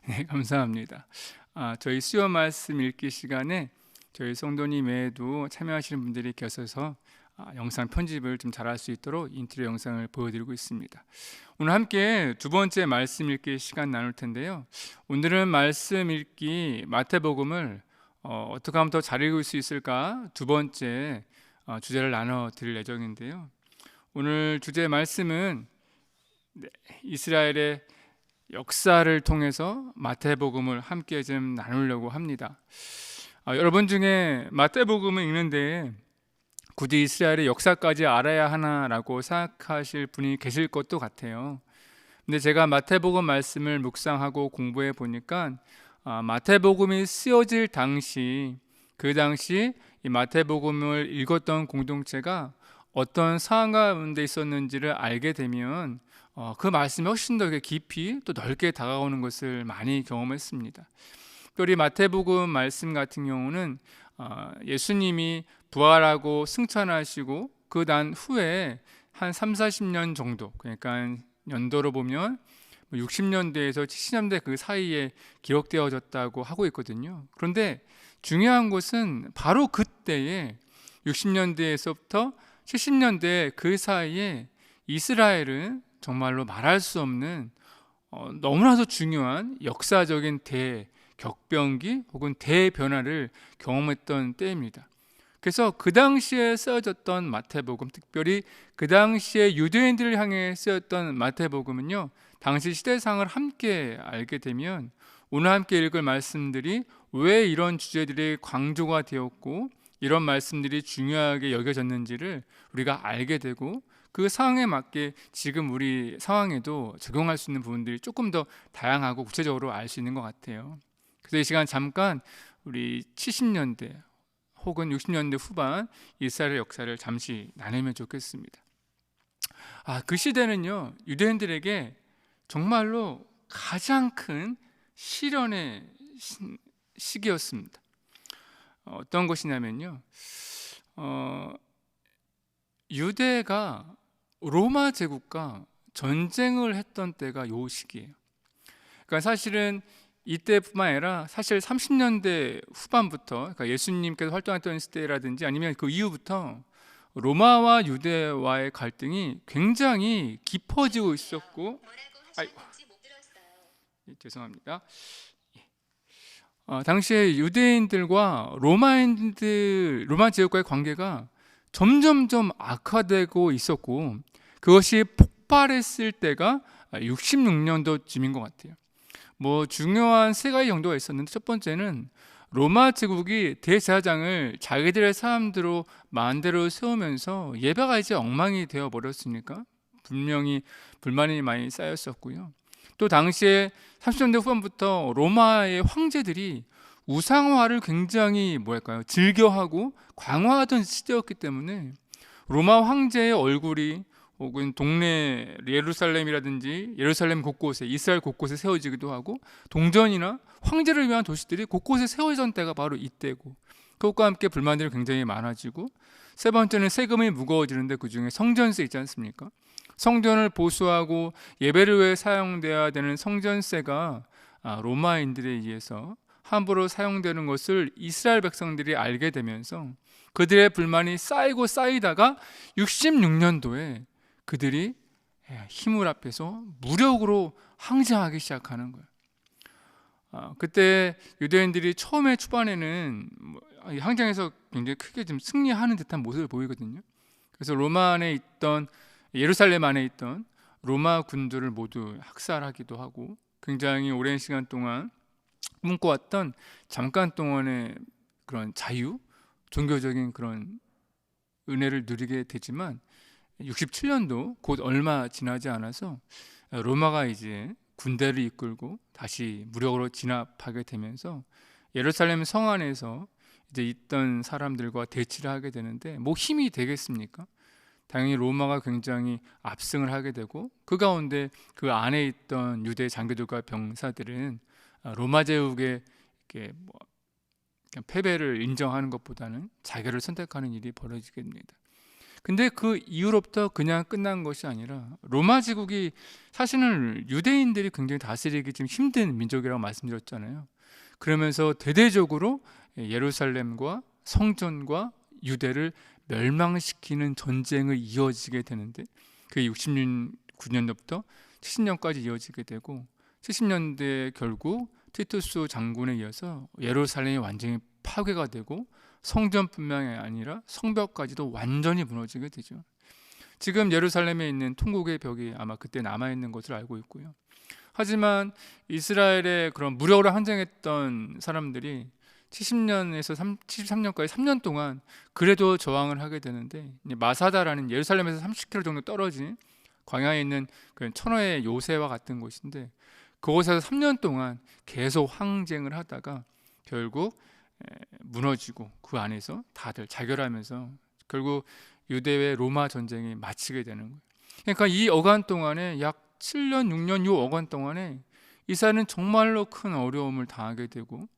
네, 감사합니다. 저희 수요 말씀 읽기 시간에 저희 성도님 외에도 참여하시는 분들이 계셔서 영상 편집을 좀 잘할 수 있도록 인트로 영상을 보여드리고 있습니다. 오늘 함께 두 번째 말씀 읽기 시간 나눌 텐데요. 오늘은 말씀 읽기 마태복음을 어떻게 하면 더 잘 읽을 수 있을까 두 번째 주제를 나눠 드릴 예정인데요. 오늘 주제 말씀은 이스라엘의 역사를 통해서 마태복음을 함께 좀 나누려고 합니다. 여러분 중에 마태복음을 읽는데 굳이 이스라엘의 역사까지 알아야 하나라고 생각하실 분이 계실 것도 같아요. 근데 제가 마태복음 말씀을 묵상하고 공부해 보니까 마태복음이 쓰여질 당시, 그 당시 이 마태복음을 읽었던 공동체가 어떤 상황 가운데 있었는지를 알게 되면 그 말씀이 훨씬 더 깊이 또 넓게 다가오는 것을 많이 경험했습니다. 특별히 마태복음 말씀 같은 경우는 예수님이 부활하고 승천하시고 그 난 후에 한 3, 40년 정도, 그러니까 연도로 보면 60년대에서 70년대 그 사이에 기록되어졌다고 하고 있거든요. 그런데 중요한 것은 바로 그때에 60년대에서부터 70년대 그 사이에 이스라엘은 정말로 말할 수 없는 너무나도 중요한 역사적인 대격변기 혹은 대변화를 경험했던 때입니다. 그래서 그 당시에 쓰여졌던 마태복음, 특별히 그 당시에 유대인들을 향해 쓰였던 마태복음은요, 당시 시대상을 함께 알게 되면 오늘 함께 읽을 말씀들이 왜 이런 주제들이 강조가 되었고 이런 말씀들이 중요하게 여겨졌는지를 우리가 알게 되고 그 상황에 맞게 지금 우리 상황에도 적용할 수 있는 부분들이 조금 더 다양하고 구체적으로 알 수 있는 것 같아요. 그래서 이 시간 잠깐 우리 70년대 혹은 60년대 후반 이스라엘 역사를 잠시 나누면 좋겠습니다. 그 시대는요, 유대인들에게 정말로 가장 큰 시련의 시기였습니다. 어떤 것이냐면요, 유대가 로마 제국과 전쟁을 했던 때가 요 시기예요. 그러니까 사실은 이때뿐만 아니라 사실 30년대 후반부터, 그러니까 예수님께서 활동했던 시대라든지 아니면 그 이후부터 로마와 유대와의 갈등이 굉장히 깊어지고 있었고, 죄송합니다. 당시에 유대인들과 로마 제국과의 관계가 점점점 악화되고 있었고, 그것이 폭발했을 때가 66년도쯤인 것 같아요. 중요한 세 가지 정도가 있었는데, 첫 번째는 로마 제국이 대제사장을 자기들의 사람대로 마음대로 세우면서 예배가 이제 엉망이 되어 버렸으니까 분명히 불만이 많이 쌓였었고요. 또 당시에 30년대 후반부터 로마의 황제들이 우상화를 굉장히 즐겨하고 광화하던 시대였기 때문에 로마 황제의 얼굴이 혹은 동네 예루살렘이라든지 예루살렘 곳곳에, 이스라엘 곳곳에 세워지기도 하고, 동전이나 황제를 위한 도시들이 곳곳에 세워진 때가 바로 이때고, 그것과 함께 불만들이 굉장히 많아지고, 세 번째는 세금이 무거워지는데 그 중에 성전세 있지 않습니까? 성전을 보수하고 예배를 위해 사용되어야 되는 성전세가 로마인들에 의해서 함부로 사용되는 것을 이스라엘 백성들이 알게 되면서 그들의 불만이 쌓이고 쌓이다가 66년도에 그들이 힘을 합해서 무력으로 항쟁하기 시작하는 거예요. 그때 유대인들이 처음에 초반에는 항쟁에서 굉장히 크게 좀 승리하는 듯한 모습을 보이거든요. 그래서 로마 안에 있던, 예루살렘 안에 있던 로마 군들을 모두 학살하기도 하고, 굉장히 오랜 시간 동안 꿈꿔왔던 잠깐 동안의 그런 자유, 종교적인 그런 은혜를 누리게 되지만 67년도 곧 얼마 지나지 않아서 로마가 이제 군대를 이끌고 다시 무력으로 진압하게 되면서 예루살렘 성 안에서 이제 있던 사람들과 대치를 하게 되는데 힘이 되겠습니까? 당연히 로마가 굉장히 압승을 하게 되고, 그 가운데 그 안에 있던 유대 장교들과 병사들은 로마 제국의 이렇게 그냥 패배를 인정하는 것보다는 자결을 선택하는 일이 벌어지게 됩니다. 근데 그 이후로부터 그냥 끝난 것이 아니라 로마 제국이 사실은 유대인들이 굉장히 다스리기 좀 힘든 민족이라고 말씀드렸잖아요. 그러면서 대대적으로 예루살렘과 성전과 유대를 멸망시키는 전쟁을 이어지게 되는데, 그게 69년도부터 70년까지 이어지게 되고, 70년대 결국 티투스 장군에 이어서 예루살렘이 완전히 파괴가 되고 성전뿐만이 아니라 성벽까지도 완전히 무너지게 되죠. 지금 예루살렘에 있는 통곡의 벽이 아마 그때 남아있는 것으로 알고 있고요. 하지만 이스라엘의 그런 무력으로 항쟁했던 사람들이 70년에서 73년까지 3년 동안 그래도 저항을 하게 되는데, 마사다라는 예루살렘에서 30km 정도 떨어진 광야에 있는 그 천호의 요새와 같은 곳인데, 그곳에서 3년 동안 계속 항쟁을 하다가 결국 무너지고 그 안에서 다들 자결하면서 결국 유대의 로마 전쟁이 마치게 되는 거예요. 그러니까 이 어간 동안에 약 7년, 6년, 요 어간 동안에 이스라엘은 정말로 큰 어려움을 당하게 되고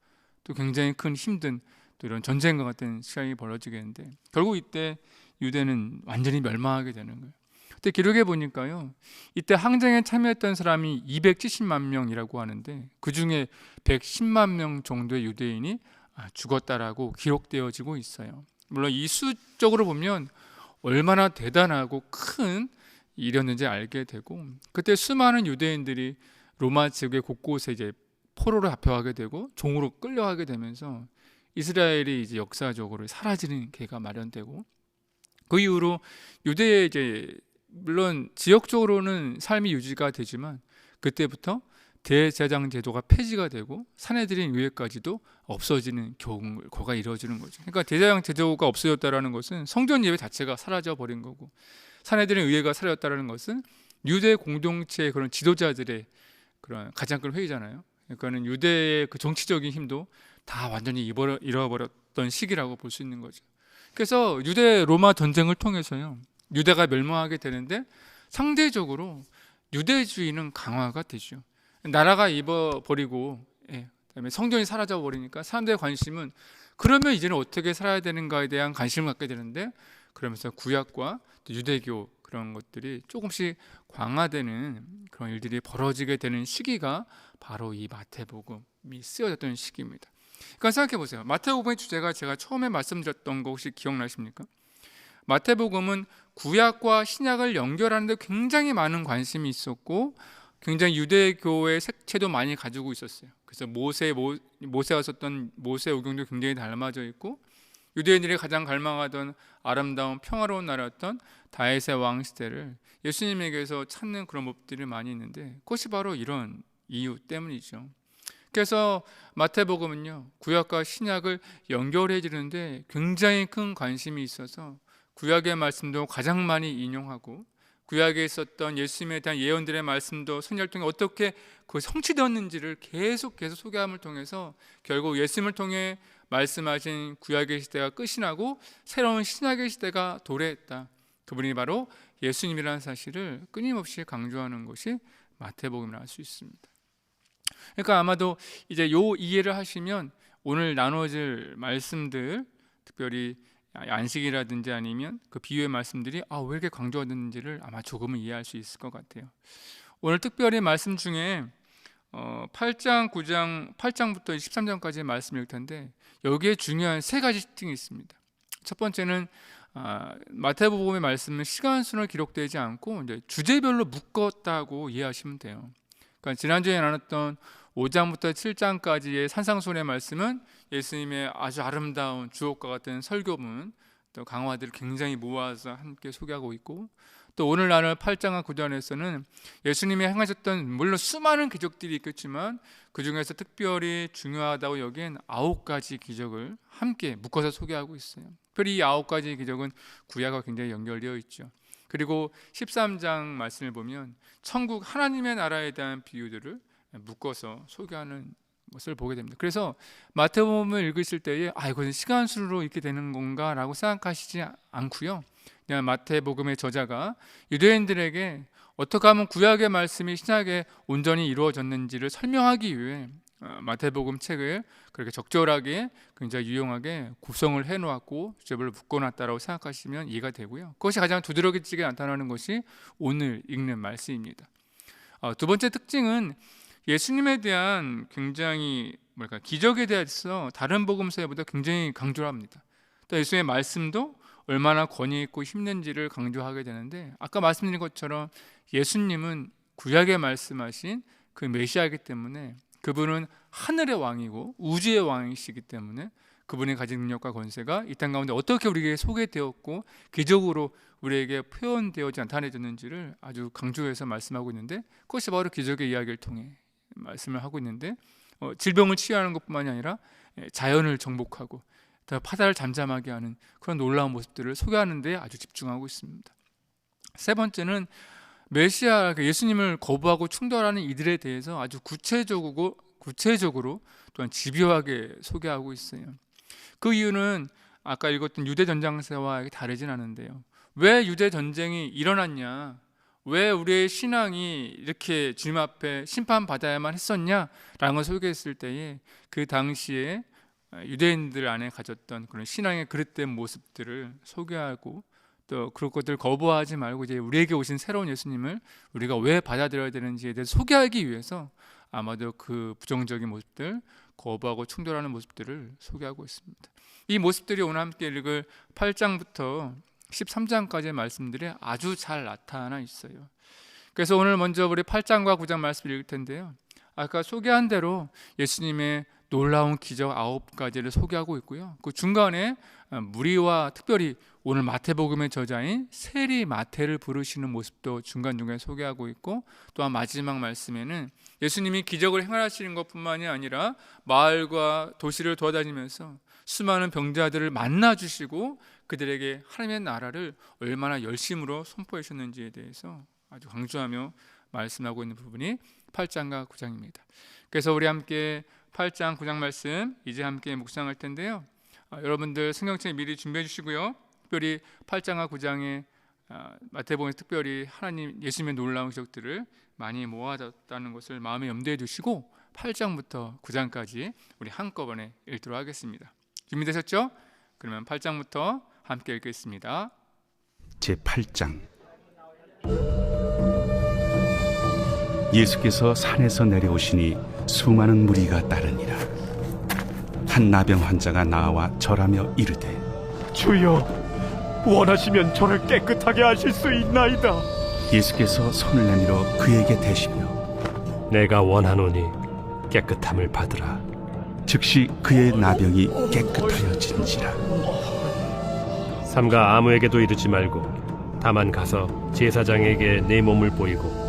또 굉장히 큰 힘든 또 이런 전쟁과 같은 시간이 벌어지겠는데, 결국 이때 유대는 완전히 멸망하게 되는 거예요. 그때 기록에 보니까요, 이때 항쟁에 참여했던 사람이 270만 명이라고 하는데 그 중에 110만 명 정도의 유대인이 죽었다라고 기록되어지고 있어요. 물론 이 수적으로 보면 얼마나 대단하고 큰 일이었는지 알게 되고, 그때 수많은 유대인들이 로마 제국의 곳곳에 이제 포로로 잡혀가게 되고 종으로 끌려가게 되면서 이스라엘이 이제 역사적으로 사라지는 계가 마련되고, 그 이후로 유대의 이제 물론 지역적으로는 삶이 유지가 되지만 그때부터 대제사장 제도가 폐지가 되고 산헤드린 의회까지도 없어지는 경우가 이루어지는 거죠. 그러니까 대제사장 제도가 없어졌다라는 것은 성전 예배 자체가 사라져 버린 거고, 산헤드린 의회가 사라졌다라는 것은 유대 공동체의 그런 지도자들의 그런 가장 큰 회의잖아요. 그러니까는 유대의 그 정치적인 힘도 다 완전히 잃어버렸던 시기라고 볼 수 있는 거죠. 그래서 유대 로마 전쟁을 통해서요, 유대가 멸망하게 되는데 상대적으로 유대주의는 강화가 되죠. 나라가 입어버리고 그다음에 성전이 사라져 버리니까 사람들의 관심은 그러면 이제는 어떻게 살아야 되는가에 대한 관심을 갖게 되는데, 그러면서 구약과 또 유대교 그런 것들이 조금씩 강화되는 그런 일들이 벌어지게 되는 시기가 바로 이 마태복음이 쓰여졌던 시기입니다. 그러니까 생각해 보세요. 마태복음의 주제가 제가 처음에 말씀드렸던 거 혹시 기억나십니까? 마태복음은 구약과 신약을 연결하는 데 굉장히 많은 관심이 있었고 굉장히 유대교의 색채도 많이 가지고 있었어요. 그래서 모세가 썼던 모세오경도 굉장히 닮아져 있고, 유대인들이 가장 갈망하던 아름다운 평화로운 나라였던 다윗의 왕 시대를 예수님에게서 찾는 그런 법들이 많이 있는데, 그것이 바로 이런 이유 때문이죠. 그래서 마태복음은요, 구약과 신약을 연결해 주는데 굉장히 큰 관심이 있어서 구약의 말씀도 가장 많이 인용하고, 구약에 있었던 예수님에 대한 예언들의 말씀도 선지자를 통해 어떻게 그 성취되었는지를 계속 소개함을 통해서 결국 예수님을 통해 말씀하신 구약의 시대가 끝이 나고 새로운 신약의 시대가 도래했다, 그분이 바로 예수님이라는 사실을 끊임없이 강조하는 것이 마태복음이라 할 수 있습니다. 그러니까 아마도 이제 요 이해를 하시면 오늘 나눠질 말씀들, 특별히 안식이라든지 아니면 그 비유의 말씀들이 왜 이렇게 강조되는지를 아마 조금은 이해할 수 있을 것 같아요. 오늘 특별히 말씀 중에 8장, 9장, 8장부터 13장까지의 말씀일 텐데 여기에 중요한 세 가지 특징이 있습니다. 첫 번째는 마태복음의 말씀은 시간순으로 기록되지 않고 이제 주제별로 묶었다고 이해하시면 돼요. 그러니까 지난주에 나눴던 5장부터 7장까지의 산상수훈의 말씀은 예수님의 아주 아름다운 주옥과 같은 설교문, 또 강화들을 굉장히 모아서 함께 소개하고 있고, 또 오늘 나눌 8장과 9장에서는 예수님이 행하셨던 물론 수많은 기적들이 있겠지만 그 중에서 특별히 중요하다고 여긴 9가지 기적을 함께 묶어서 소개하고 있어요. 특별히 이 9가지 기적은 구약과 굉장히 연결되어 있죠. 그리고 13장 말씀을 보면 천국 하나님의 나라에 대한 비유들을 묶어서 소개하는 것을 보게 됩니다. 그래서 마태복음을 읽으실 때에 이것은 시간순으로 이렇게 되는 건가 라고 생각하시지 않고요, 그냥 마태복음의 저자가 유대인들에게 어떻게 하면 구약의 말씀이 신약에 온전히 이루어졌는지를 설명하기 위해 마태복음 책을 그렇게 적절하게 굉장히 유용하게 구성을 해놓았고 주제별로 묶어놨다라고 생각하시면 이해가 되고요. 그것이 가장 두드러지게 나타나는 것이 오늘 읽는 말씀입니다. 두 번째 특징은 예수님에 대한 굉장히 기적에 대해서 다른 복음서보다 굉장히 강조를 합니다. 또 예수님의 말씀도 얼마나 권위 있고 힘든지를 강조하게 되는데, 아까 말씀드린 것처럼 예수님은 구약에 말씀하신 그 메시아이기 때문에 그분은 하늘의 왕이고 우주의 왕이시기 때문에 그분이 가진 능력과 권세가 이 땅 가운데 어떻게 우리에게 소개되었고 기적으로 우리에게 표현되어지 나타내졌는지를 아주 강조해서 말씀하고 있는데, 그것이 바로 기적의 이야기를 통해 말씀을 하고 있는데, 질병을 치유하는 것뿐만이 아니라 자연을 정복하고 바다를 잠잠하게 하는 그런 놀라운 모습들을 소개하는 데 아주 집중하고 있습니다. 세 번째는 메시아 예수님을 거부하고 충돌하는 이들에 대해서 아주 구체적으로 또한 집요하게 소개하고 있어요. 그 이유는 아까 읽었던 유대 전쟁사와 다르진 않은데요. 왜 유대 전쟁이 일어났냐, 왜 우리의 신앙이 이렇게 주님 앞에 심판받아야만 했었냐라는 걸 소개했을 때에 그 당시에 유대인들 안에 가졌던 그런 신앙의 그릇된 모습들을 소개하고, 또 그런 것들을 거부하지 말고 이제 우리에게 오신 새로운 예수님을 우리가 왜 받아들여야 되는지에 대해서 소개하기 위해서 아마도 그 부정적인 모습들, 거부하고 충돌하는 모습들을 소개하고 있습니다. 이 모습들이 오늘 함께 읽을 8장부터 13장까지의 말씀들이 아주 잘 나타나 있어요. 그래서 오늘 먼저 우리 8장과 9장 말씀을 읽을 텐데요. 아까 소개한 대로 예수님의 놀라운 기적 9가지를 소개하고 있고요. 그 중간에 무리와 특별히 오늘 마태복음의 저자인 세리 마태를 부르시는 모습도 중간중간에 소개하고 있고, 또한 마지막 말씀에는 예수님이 기적을 행하시는 것뿐만이 아니라 마을과 도시를 돌아다니면서 수많은 병자들을 만나주시고 그들에게 하나님의 나라를 얼마나 열심으로 선포해 주셨는지에 대해서 아주 강조하며 말씀하고 있는 부분이 8장과 9장입니다. 그래서 우리 함께 8장 9장 말씀 이제 함께 묵상할 텐데요. 여러분들 성경책 미리 준비해 주시고요. 특별히 8장과 9장에 마태복음에서 특별히 하나님 예수님의 놀라운 기적들을 많이 모아뒀다는 것을 마음에 염두에 두시고 8장부터 9장까지 우리 한꺼번에 읽도록 하겠습니다. 준비되셨죠? 그러면 8장부터 함께 읽겠습니다. 제8장. 예수께서 산에서 내려오시니 수많은 무리가 따르니라. 한 나병 환자가 나와 절하며 이르되, 주여, 원하시면 저를 깨끗하게 하실 수 있나이다. 예수께서 손을 내밀어 그에게 대시며 내가 원하노니 깨끗함을 받으라. 즉시 그의 나병이 깨끗하여진지라. 삼가 아무에게도 이르지 말고 다만 가서 제사장에게 내 몸을 보이고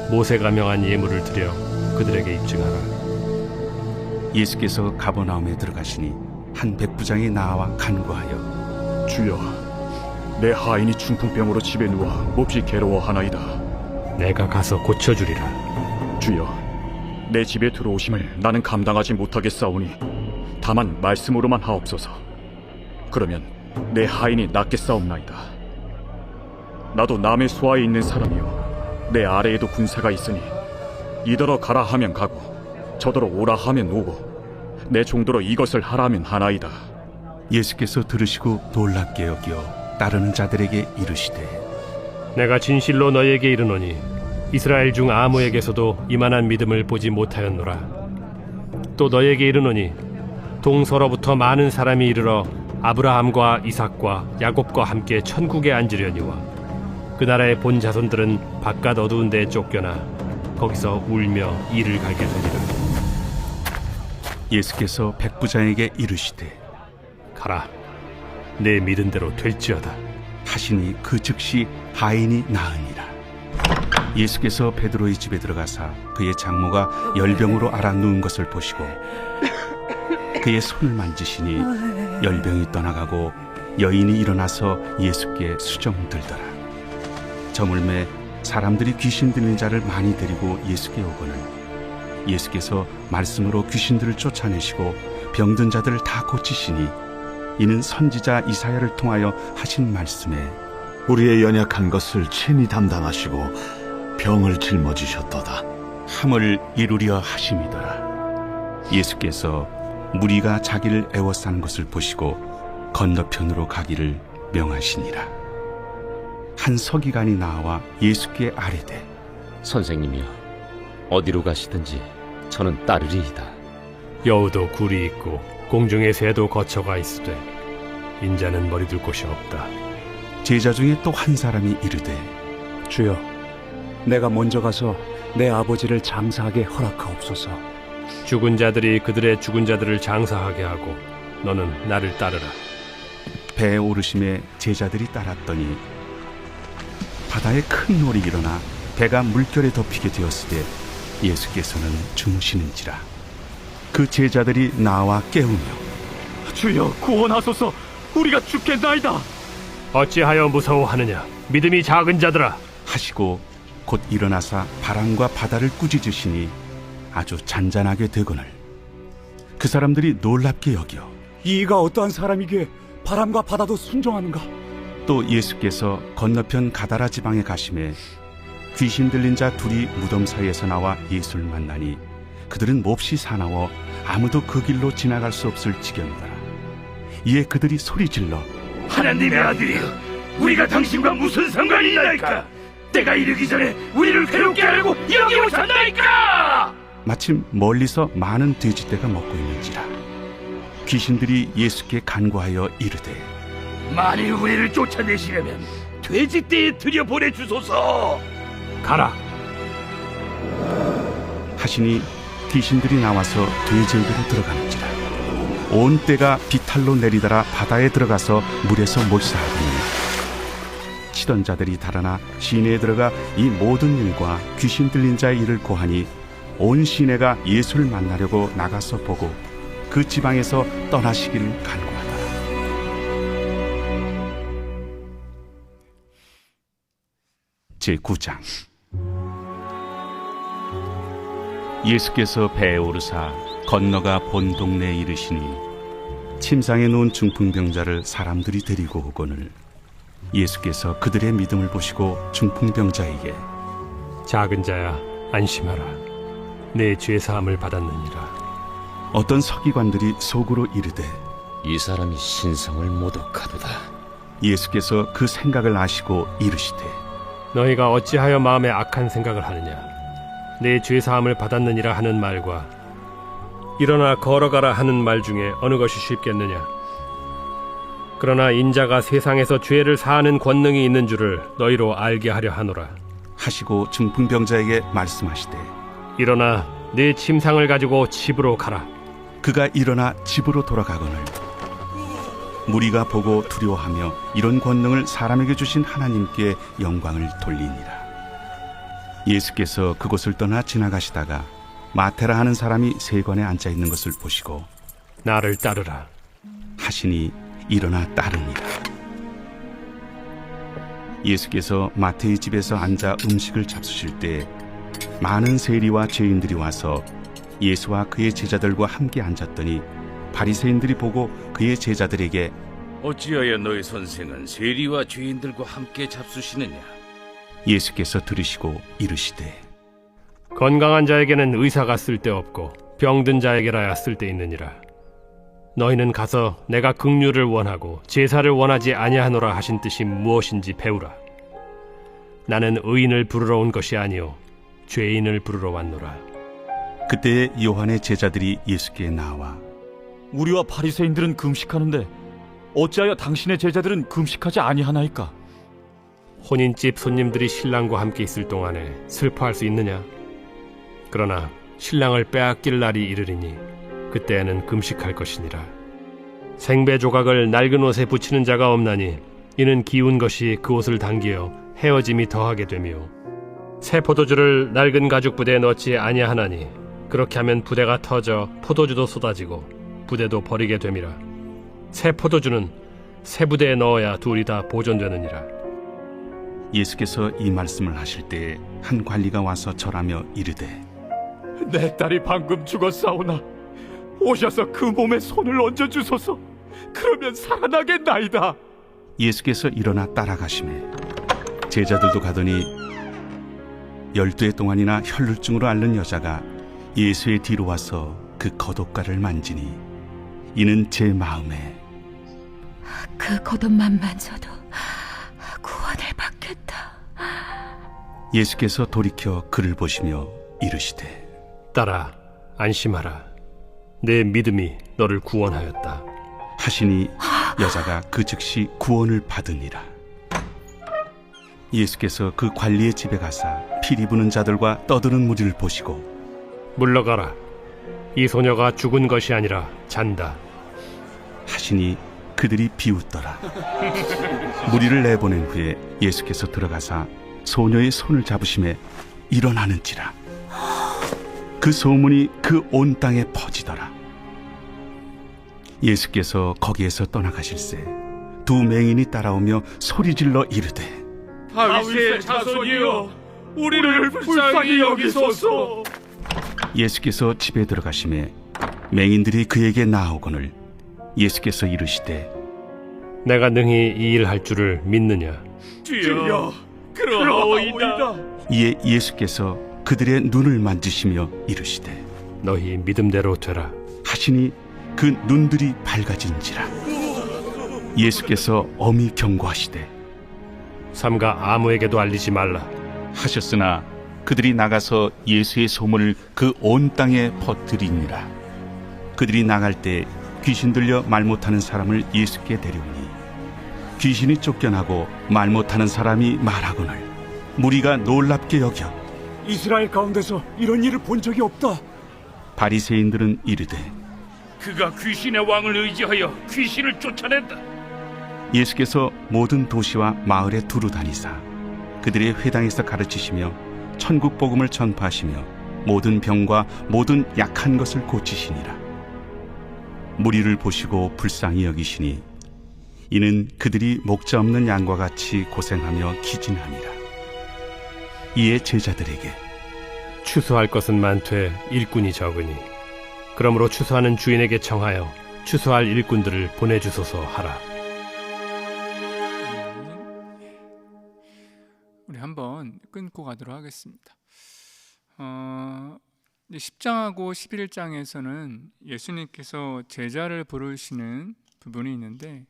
모세가 명한 예물을 드려 그들에게 입증하라. 예수께서 가버나움에 들어가시니 한 백부장이 나와 간구하여, 주여, 내 하인이 중풍병으로 집에 누워 몹시 괴로워하나이다. 내가 가서 고쳐주리라. 주여, 내 집에 들어오심을 나는 감당하지 못하겠사오니 다만 말씀으로만 하옵소서. 그러면 내 하인이 낫겠사옵나이다. 나도 남의 수하에 있는 사람이요, 내 아래에도 군사가 있으니 이더러 가라 하면 가고 저더러 오라 하면 오고 내 종도로 이것을 하라 하면 하나이다. 예수께서 들으시고 놀랍게 여겨 따르는 자들에게 이르시되, 내가 진실로 너희에게 이르노니 이스라엘 중 아무에게서도 이만한 믿음을 보지 못하였노라. 또 너희에게 이르노니 동서로부터 많은 사람이 이르러 아브라함과 이삭과 야곱과 함께 천국에 앉으려니와 그 나라의 본 자손들은 바깥 어두운 데에 쫓겨나 거기서 울며 이를 갈게 되리라. 예수께서 백부장에게 이르시되, 가라, 내 믿은 대로 될지어다 하시니 그 즉시 하인이 나으니라. 예수께서 베드로의 집에 들어가사 그의 장모가 열병으로 앓아 누운 것을 보시고 그의 손을 만지시니 열병이 떠나가고 여인이 일어나서 예수께 수정들더라. 저물매 사람들이 귀신 들린 자를 많이 데리고 예수께 오거늘 예수께서 말씀으로 귀신들을 쫓아내시고 병든 자들을 다 고치시니 이는 선지자 이사야를 통하여 하신 말씀에 우리의 연약한 것을 친히 담당하시고 병을 짊어지셨도다 함을 이루려 하심이더라. 예수께서 무리가 자기를 애워싸는 것을 보시고 건너편으로 가기를 명하시니라. 한 서기관이 나와 예수께 아뢰되 선생님이여, 어디로 가시든지 저는 따르리이다. 여우도 굴이 있고 공중의 새도 거처가 있으되 인자는 머리둘 곳이 없다. 제자 중에 또 한 사람이 이르되 주여, 내가 먼저 가서 내 아버지를 장사하게 허락하옵소서. 죽은 자들이 그들의 죽은 자들을 장사하게 하고 너는 나를 따르라. 배에 오르심에 제자들이 따랐더니 바다에 큰 놀이 일어나 배가 물결에 덮이게 되었으되 예수께서는 주무시는지라. 그 제자들이 나와 깨우며 주여 구원하소서, 우리가 죽겠나이다. 어찌하여 무서워하느냐? 믿음이 작은 자들아. 하시고 곧 일어나사 바람과 바다를 꾸짖으시니 아주 잔잔하게 되거늘 그 사람들이 놀랍게 여겨 이가 어떠한 사람이기에 바람과 바다도 순종하는가? 또 예수께서 건너편 가다라 지방에 가심에 귀신 들린 자 둘이 무덤 사이에서 나와 예수를 만나니 그들은 몹시 사나워 아무도 그 길로 지나갈 수 없을 지경이더라. 이에 그들이 소리질러 하나님의 아들이여, 우리가 당신과 무슨 상관이 있나이까? 때가 이르기 전에 우리를 괴롭게 하려고 여기 오셨나이까? 마침 멀리서 많은 돼지떼가 먹고 있는지라. 귀신들이 예수께 간구하여 이르되 만일 우리를 쫓아내시려면 돼지떼에 들여보내주소서. 가라. 하시니 귀신들이 나와서 돼지에게로 들어가는지라. 온 떼가 비탈로 내리더라 바다에 들어가서 물에서 몰사하더니 치던 자들이 달아나 시내에 들어가 이 모든 일과 귀신 들린 자의 일을 고하니 온 시내가 예수를 만나려고 나가서 보고 그 지방에서 떠나시기를 간구하더라. 제9장. 예수께서 배에 오르사 건너가 본 동네에 이르시니 침상에 누운 중풍병자를 사람들이 데리고 오거늘 예수께서 그들의 믿음을 보시고 중풍병자에게 작은 자야, 안심하라. 내 죄사함을 받았느니라. 어떤 서기관들이 속으로 이르되 이 사람이 신성을 모독하도다. 예수께서 그 생각을 아시고 이르시되 너희가 어찌하여 마음에 악한 생각을 하느냐? 내 죄사함을 받았느니라 하는 말과 일어나 걸어가라 하는 말 중에 어느 것이 쉽겠느냐? 그러나 인자가 세상에서 죄를 사하는 권능이 있는 줄을 너희로 알게 하려 하노라. 하시고 중풍병자에게 말씀하시되 일어나 네 침상을 가지고 집으로 가라. 그가 일어나 집으로 돌아가거늘 무리가 보고 두려워하며 이런 권능을 사람에게 주신 하나님께 영광을 돌리니라. 예수께서 그곳을 떠나 지나가시다가 마테라 하는 사람이 세관에 앉아 있는 것을 보시고 나를 따르라 하시니 일어나 따르니라. 예수께서 마태의 집에서 앉아 음식을 잡수실 때 많은 세리와 죄인들이 와서 예수와 그의 제자들과 함께 앉았더니 바리새인들이 보고 그의 제자들에게 어찌하여 너희 선생은 세리와 죄인들과 함께 잡수시느냐? 예수께서 들으시고 이르시되 건강한 자에게는 의사가 쓸데없고 병든 자에게라야 쓸데있느니라. 너희는 가서 내가 긍휼을 원하고 제사를 원하지 아니하노라 하신 뜻이 무엇인지 배우라. 나는 의인을 부르러 온 것이 아니요 죄인을 부르러 왔노라. 그때 요한의 제자들이 예수께 나와 우리와 바리새인들은 금식하는데 어찌하여 당신의 제자들은 금식하지 아니하나이까? 혼인집 손님들이 신랑과 함께 있을 동안에 슬퍼할 수 있느냐? 그러나 신랑을 빼앗길 날이 이르리니 그때에는 금식할 것이니라. 생배 조각을 낡은 옷에 붙이는 자가 없나니 이는 기운 것이 그 옷을 당기어 헤어짐이 더하게 되며 새 포도주를 낡은 가죽 부대에 넣지 아니하나니 그렇게 하면 부대가 터져 포도주도 쏟아지고 부대도 버리게 됨이라. 새 포도주는 새 부대에 넣어야 둘이 다 보존되느니라. 예수께서 이 말씀을 하실 때 한 관리가 와서 절하며 이르되 내 딸이 방금 죽었사오나 오셔서 그 몸에 손을 얹어주소서. 그러면 살아나겠나이다. 예수께서 일어나 따라가시매 제자들도 가더니 12해 동안이나 혈루증으로 앓는 여자가 예수의 뒤로 와서 그 겉옷가를 만지니 이는 제 마음에 그 겉옷만 만져도 구원을 받겠다. 예수께서 돌이켜 그를 보시며 이르시되 딸아, 안심하라. 내 믿음이 너를 구원하였다. 하시니 여자가 그 즉시 구원을 받으니라. 예수께서 그 관리의 집에 가사 피리 부는 자들과 떠드는 무리를 보시고 물러가라. 이 소녀가 죽은 것이 아니라 잔다. 하시니 그들이 비웃더라. 무리를 내보낸 후에 예수께서 들어가사 소녀의 손을 잡으심에 일어나는지라. 그 소문이 그 온 땅에 퍼지더라. 예수께서 거기에서 떠나가실새 두 맹인이 따라오며 소리질러 이르되 다윗의 자손이여 우리를 불쌍히 여기소서. 예수께서 집에 들어가심에 맹인들이 그에게 나아오거늘 예수께서 이르시되 내가 능히 이 일 할 줄을 믿느냐? 주여 그러하오이다. 이에 예수께서 그들의 눈을 만지시며 이르시되 너희 믿음대로 되라. 하시니 그 눈들이 밝아진지라. 예수께서 엄히 경고하시되 삼가 아무에게도 알리지 말라. 하셨으나 그들이 나가서 예수의 소문을 그 온 땅에 퍼뜨리니라. 그들이 나갈 때 귀신 들려 말 못하는 사람을 예수께 데려오니 귀신이 쫓겨나고 말 못하는 사람이 말하거늘 무리가 놀랍게 여겨 이스라엘 가운데서 이런 일을 본 적이 없다. 바리새인들은 이르되 그가 귀신의 왕을 의지하여 귀신을 쫓아낸다. 예수께서 모든 도시와 마을에 두루 다니사 그들의 회당에서 가르치시며 천국 복음을 전파하시며 모든 병과 모든 약한 것을 고치시니라. 무리를 보시고 불쌍히 여기시니 이는 그들이 목자 없는 양과 같이 고생하며 기진하니라. 이에 제자들에게 추수할 것은 많되 일꾼이 적으니 그러므로 추수하는 주인에게 청하여 추수할 일꾼들을 보내주소서 하라. 우리 한번 끊고 가도록 하겠습니다. 10장하고 11장에서는 예수님께서 제자를 부르시는 부분이 있는데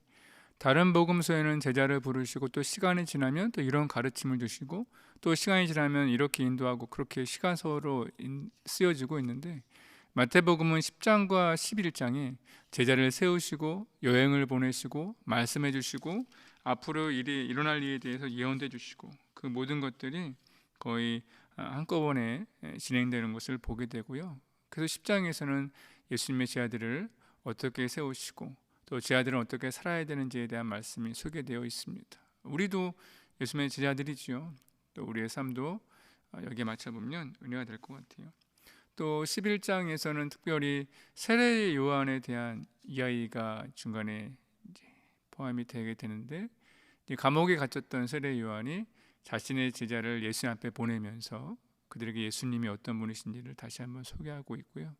다른 복음서에는 제자를 부르시고 또 시간이 지나면 또 이런 가르침을 주시고 또 시간이 지나면 이렇게 인도하고 그렇게 시간서로 쓰여지고 있는데 마태복음은 10장과 11장에 제자를 세우시고 여행을 보내시고 말씀해 주시고 앞으로 일이 일어날 일에 대해서 예언해 주시고 그 모든 것들이 거의 한꺼번에 진행되는 것을 보게 되고요. 그래서 10장에서는 예수님의 제자들을 어떻게 세우시고 또 제자들은 어떻게 살아야 되는지에 대한 말씀이 소개되어 있습니다. 우리도 예수님의 제자들이지요. 또 우리의 삶도 여기에 맞춰보면 은혜가 될 것 같아요. 또 11장에서는 특별히 세례 요한에 대한 이야기가 중간에 이제 포함이 되게 되는데 감옥에 갇혔던 세례 요한이 자신의 제자를 예수님 앞에 보내면서 그들에게 예수님이 어떤 분이신지를 다시 한번 소개하고 있고요.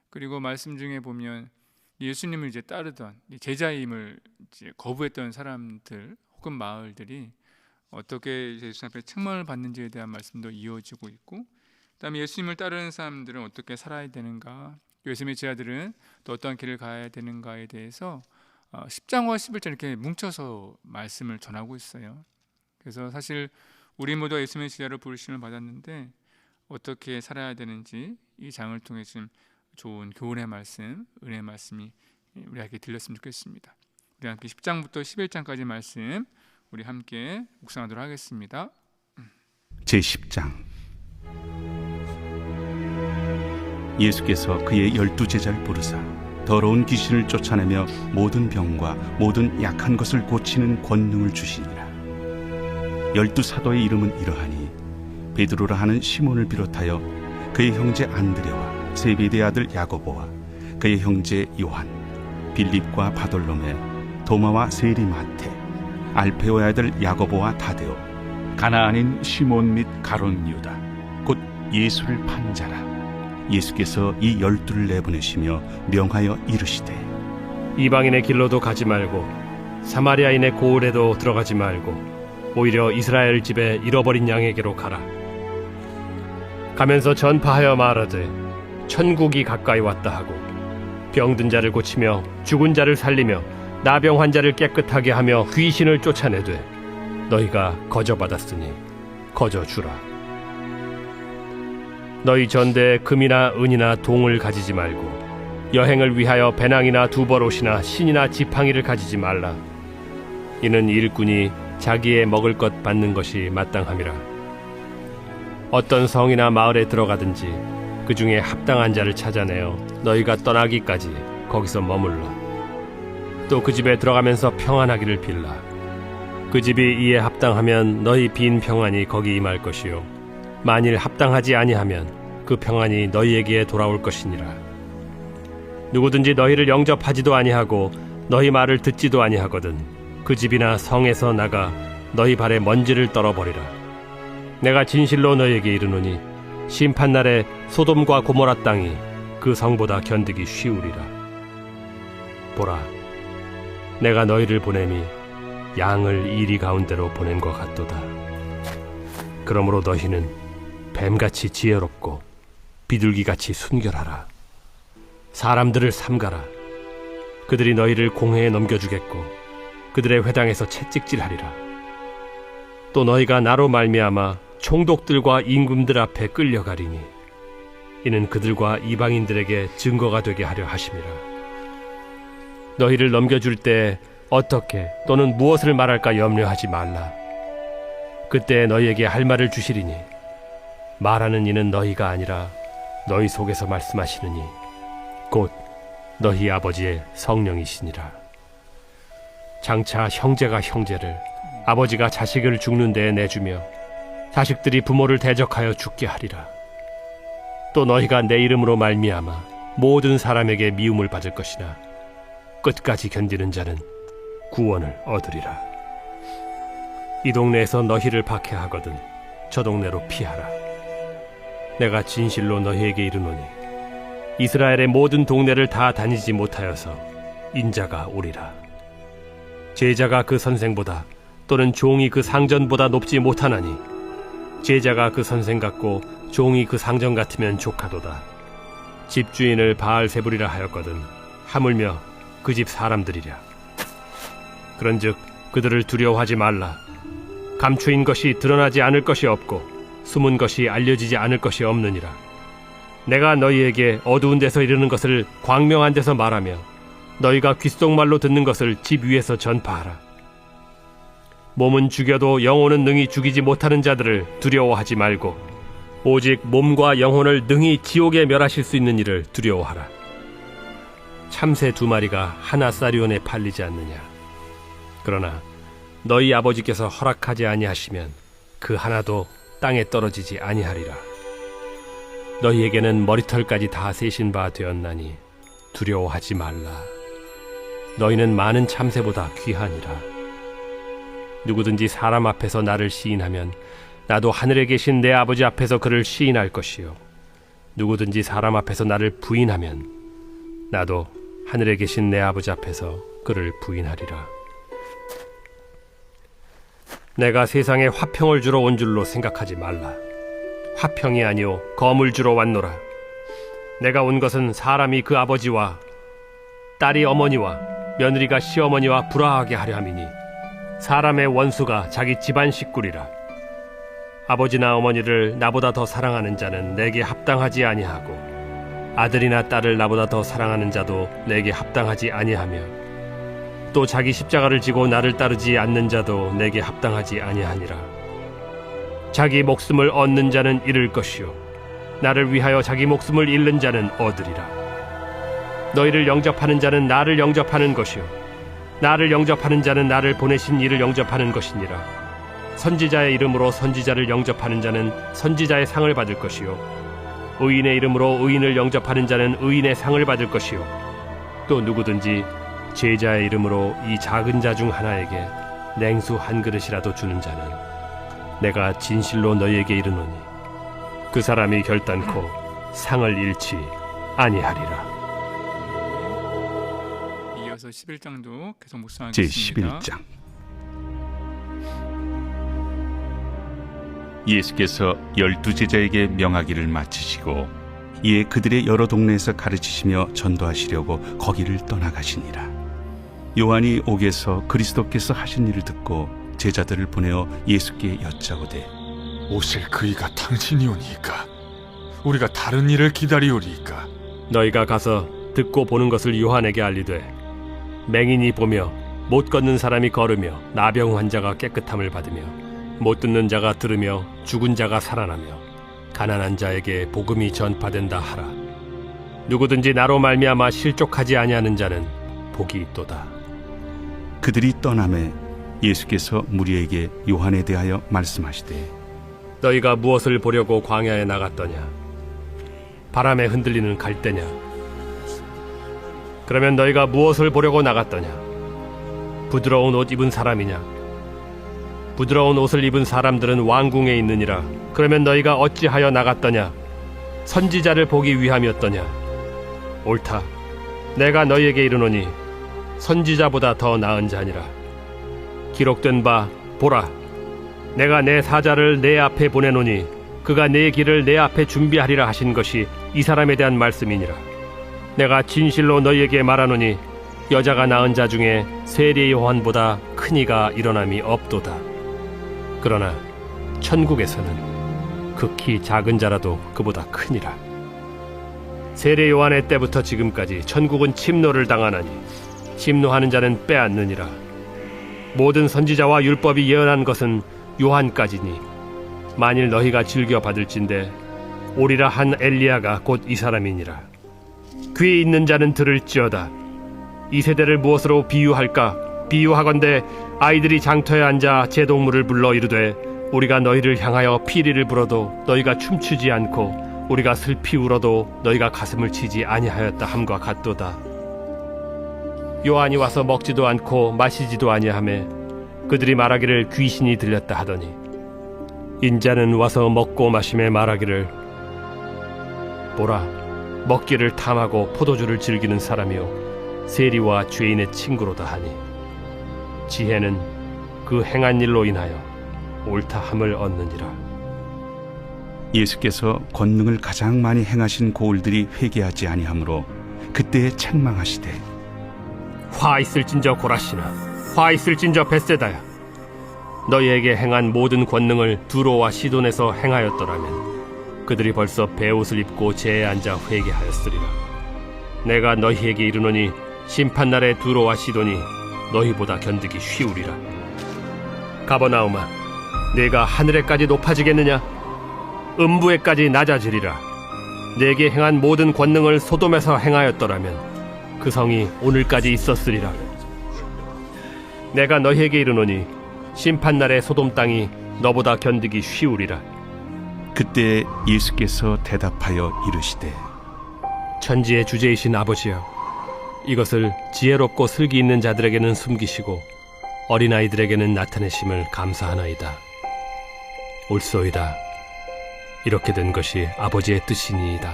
그리고 말씀 중에 보면 예수님을 이제 따르던 제자임을 이제 거부했던 사람들 혹은 마을들이 어떻게 예수님 앞에 책망을 받는지에 대한 말씀도 이어지고 있고, 그다음에 예수님을 따르는 사람들은 어떻게 살아야 되는가, 예수님의 제자들은 또 어떤 길을 가야 되는가에 대해서 10장과 11장 이렇게 뭉쳐서 말씀을 전하고 있어요. 그래서 사실 우리 모두 예수님의 제자로 부르심을 받았는데 어떻게 살아야 되는지 이 장을 통해 좀 좋은 교훈의 말씀, 은혜의 말씀이 우리에게 들렸으면 좋겠습니다. 우리 함께 10장부터 11장까지 말씀 우리 함께 묵상하도록 하겠습니다. 제10장. 예수께서 그의 12제자를 부르사 더러운 귀신을 쫓아내며 모든 병과 모든 약한 것을 고치는 권능을 주시니라. 12사도의 이름은 이러하니 베드로라 하는 시몬을 비롯하여 그의 형제 안드레와 세베대의 아들 야고보와 그의 형제 요한, 빌립과 바돌로메, 도마와 세리마테, 알페오의 아들 야고보와 다데오, 가나안인 시몬 및 가론 유다, 곧 예수를 판 자라. 예수께서 이 12를 내보내시며 명하여 이르시되 이방인의 길로도 가지 말고 사마리아인의 고을에도 들어가지 말고 오히려 이스라엘 집에 잃어버린 양에게로 가라. 가면서 전파하여 말하되 천국이 가까이 왔다 하고 병든 자를 고치며 죽은 자를 살리며 나병 환자를 깨끗하게 하며 귀신을 쫓아내되 너희가 거저받았으니 거저주라. 너희 전대에 금이나 은이나 동을 가지지 말고 여행을 위하여 배낭이나 두벌옷이나 신이나 지팡이를 가지지 말라. 이는 일꾼이 자기의 먹을 것 받는 것이 마땅함이라. 어떤 성이나 마을에 들어가든지 그 중에 합당한 자를 찾아내어 너희가 떠나기까지 거기서 머물러. 또 그 집에 들어가면서 평안하기를 빌라. 그 집이 이에 합당하면 너희 빈 평안이 거기 임할 것이요 만일 합당하지 아니하면 그 평안이 너희에게 돌아올 것이니라. 누구든지 너희를 영접하지도 아니하고 너희 말을 듣지도 아니하거든 그 집이나 성에서 나가 너희 발에 먼지를 떨어버리라. 내가 진실로 너희에게 이르노니 심판날에 소돔과 고모라 땅이 그 성보다 견디기 쉬우리라. 보라, 내가 너희를 보냄이 양을 이리 가운데로 보낸 것 같도다. 그러므로 너희는 뱀같이 지혜롭고 비둘기같이 순결하라. 사람들을 삼가라. 그들이 너희를 공회에 넘겨주겠고 그들의 회당에서 채찍질하리라. 또 너희가 나로 말미암아 총독들과 임금들 앞에 끌려가리니 이는 그들과 이방인들에게 증거가 되게 하려 하심이라. 너희를 넘겨줄 때 어떻게 또는 무엇을 말할까 염려하지 말라. 그때 너희에게 할 말을 주시리니 말하는 이는 너희가 아니라 너희 속에서 말씀하시느니 곧 너희 아버지의 성령이시니라. 장차 형제가 형제를 아버지가 자식을 죽는 데에 내주며 자식들이 부모를 대적하여 죽게 하리라. 또 너희가 내 이름으로 말미암아 모든 사람에게 미움을 받을 것이나 끝까지 견디는 자는 구원을 얻으리라. 이 동네에서 너희를 박해하거든 저 동네로 피하라. 내가 진실로 너희에게 이르노니 이스라엘의 모든 동네를 다 다니지 못하여서 인자가 오리라. 제자가 그 선생보다 또는 종이 그 상전보다 높지 못하나니 제자가 그 선생 같고 종이 그 상전 같으면 족하도다. 집주인을 바알세불이라 하였거든 하물며 그 집 사람들이랴. 그런즉 그들을 두려워하지 말라. 감추인 것이 드러나지 않을 것이 없고 숨은 것이 알려지지 않을 것이 없느니라. 내가 너희에게 어두운 데서 이르는 것을 광명한 데서 말하며 너희가 귓속말로 듣는 것을 집 위에서 전파하라. 몸은 죽여도 영혼은 능히 죽이지 못하는 자들을 두려워하지 말고 오직 몸과 영혼을 능히 지옥에 멸하실 수 있는 이를 두려워하라. 참새 2마리가 하나 사리온에 팔리지 않느냐. 그러나 너희 아버지께서 허락하지 아니하시면 그 하나도 땅에 떨어지지 아니하리라. 너희에게는 머리털까지 다 세신 바 되었나니 두려워하지 말라. 너희는 많은 참새보다 귀하니라. 누구든지 사람 앞에서 나를 시인하면 나도 하늘에 계신 내 아버지 앞에서 그를 시인할 것이요 누구든지 사람 앞에서 나를 부인하면 나도 하늘에 계신 내 아버지 앞에서 그를 부인하리라. 내가 세상에 화평을 주러 온 줄로 생각하지 말라. 화평이 아니오 검을 주러 왔노라. 내가 온 것은 사람이 그 아버지와 딸이 어머니와 며느리가 시어머니와 불화하게 하려 함이니 사람의 원수가 자기 집안 식구리라. 아버지나 어머니를 나보다 더 사랑하는 자는 내게 합당하지 아니하고 아들이나 딸을 나보다 더 사랑하는 자도 내게 합당하지 아니하며 또 자기 십자가를 지고 나를 따르지 않는 자도 내게 합당하지 아니하니라. 자기 목숨을 얻는 자는 잃을 것이요 나를 위하여 자기 목숨을 잃는 자는 얻으리라. 너희를 영접하는 자는 나를 영접하는 것이요 나를 영접하는 자는 나를 보내신 이를 영접하는 것이니라. 선지자의 이름으로 선지자를 영접하는 자는 선지자의 상을 받을 것이요 의인의 이름으로 의인을 영접하는 자는 의인의 상을 받을 것이요 또 누구든지 제자의 이름으로 이 작은 자 중 하나에게 냉수 한 그릇이라도 주는 자는 내가 진실로 너희에게 이르노니 그 사람이 결단코 상을 잃지 아니하리라. 이어서 11장도 계속 묵상하겠습니다. 제11장. 예수께서 12제자에게 명하기를 마치시고 이에 그들의 여러 동네에서 가르치시며 전도하시려고 거기를 떠나가시니라. 요한이 옥에서 그리스도께서 하신 일을 듣고 제자들을 보내어 예수께 여짜오되 오실 그이가 당신이오니이까? 우리가 다른 일을 기다리오리이까? 너희가 가서 듣고 보는 것을 요한에게 알리되 맹인이 보며 못 걷는 사람이 걸으며 나병 환자가 깨끗함을 받으며 못 듣는 자가 들으며 죽은 자가 살아나며 가난한 자에게 복음이 전파된다 하라. 누구든지 나로 말미암아 실족하지 아니하는 자는 복이 있도다. 그들이 떠나매 예수께서 무리에게 요한에 대하여 말씀하시되 너희가 무엇을 보려고 광야에 나갔더냐? 바람에 흔들리는 갈대냐? 그러면 너희가 무엇을 보려고 나갔더냐? 부드러운 옷 입은 사람이냐? 부드러운 옷을 입은 사람들은 왕궁에 있느니라. 그러면 너희가 어찌하여 나갔더냐? 선지자를 보기 위함이었더냐? 옳다. 내가 너희에게 이르노니 선지자보다 더 나은 자니라. 기록된 바 보라, 내가 내 사자를 내 앞에 보내노니 그가 내 길을 내 앞에 준비하리라 하신 것이 이 사람에 대한 말씀이니라. 내가 진실로 너희에게 말하노니 여자가 낳은 자 중에 세례 요한보다 큰 이가 일어남이 없도다. 그러나 천국에서는 극히 작은 자라도 그보다 크니라. 세례 요한의 때부터 지금까지 천국은 침노를 당하나니 침노하는 자는 빼앗느니라. 모든 선지자와 율법이 예언한 것은 요한까지니 만일 너희가 즐겨 받을진대 오리라 한 엘리야가 곧 이 사람이니라. 귀 있는 자는 들을지어다. 이 세대를 무엇으로 비유할까? 비유하건대 아이들이 장터에 앉아 제동물을 불러 이르되 우리가 너희를 향하여 피리를 불어도 너희가 춤추지 않고 우리가 슬피 울어도 너희가 가슴을 치지 아니하였다 함과 같도다. 요한이 와서 먹지도 않고 마시지도 아니하매 그들이 말하기를 귀신이 들렸다 하더니 인자는 와서 먹고 마심에 말하기를 보라, 먹기를 탐하고 포도주를 즐기는 사람이요 세리와 죄인의 친구로다 하니 지혜는 그 행한 일로 인하여 옳다함을 얻느니라. 예수께서 권능을 가장 많이 행하신 고을들이 회개하지 아니하므로 그때에 책망하시되 화 있을진저 고라시나, 화 있을진저 벳세다야. 너희에게 행한 모든 권능을 두로와 시돈에서 행하였더라면 그들이 벌써 베옷을 입고 제에 앉아 회개하였으리라. 내가 너희에게 이르노니 심판날에 두로와 시돈이 너희보다 견디기 쉬우리라. 가버나움아, 내가 하늘에까지 높아지겠느냐? 음부에까지 낮아지리라. 내게 행한 모든 권능을 소돔에서 행하였더라면 그 성이 오늘까지 있었으리라. 내가 너희에게 이르노니 심판날에 소돔 땅이 너보다 견디기 쉬우리라. 그때 예수께서 대답하여 이르시되 천지의 주제이신 아버지여, 이것을 지혜롭고 슬기 있는 자들에게는 숨기시고 어린아이들에게는 나타내심을 감사하나이다. 옳소이다. 이렇게 된 것이 아버지의 뜻이니이다.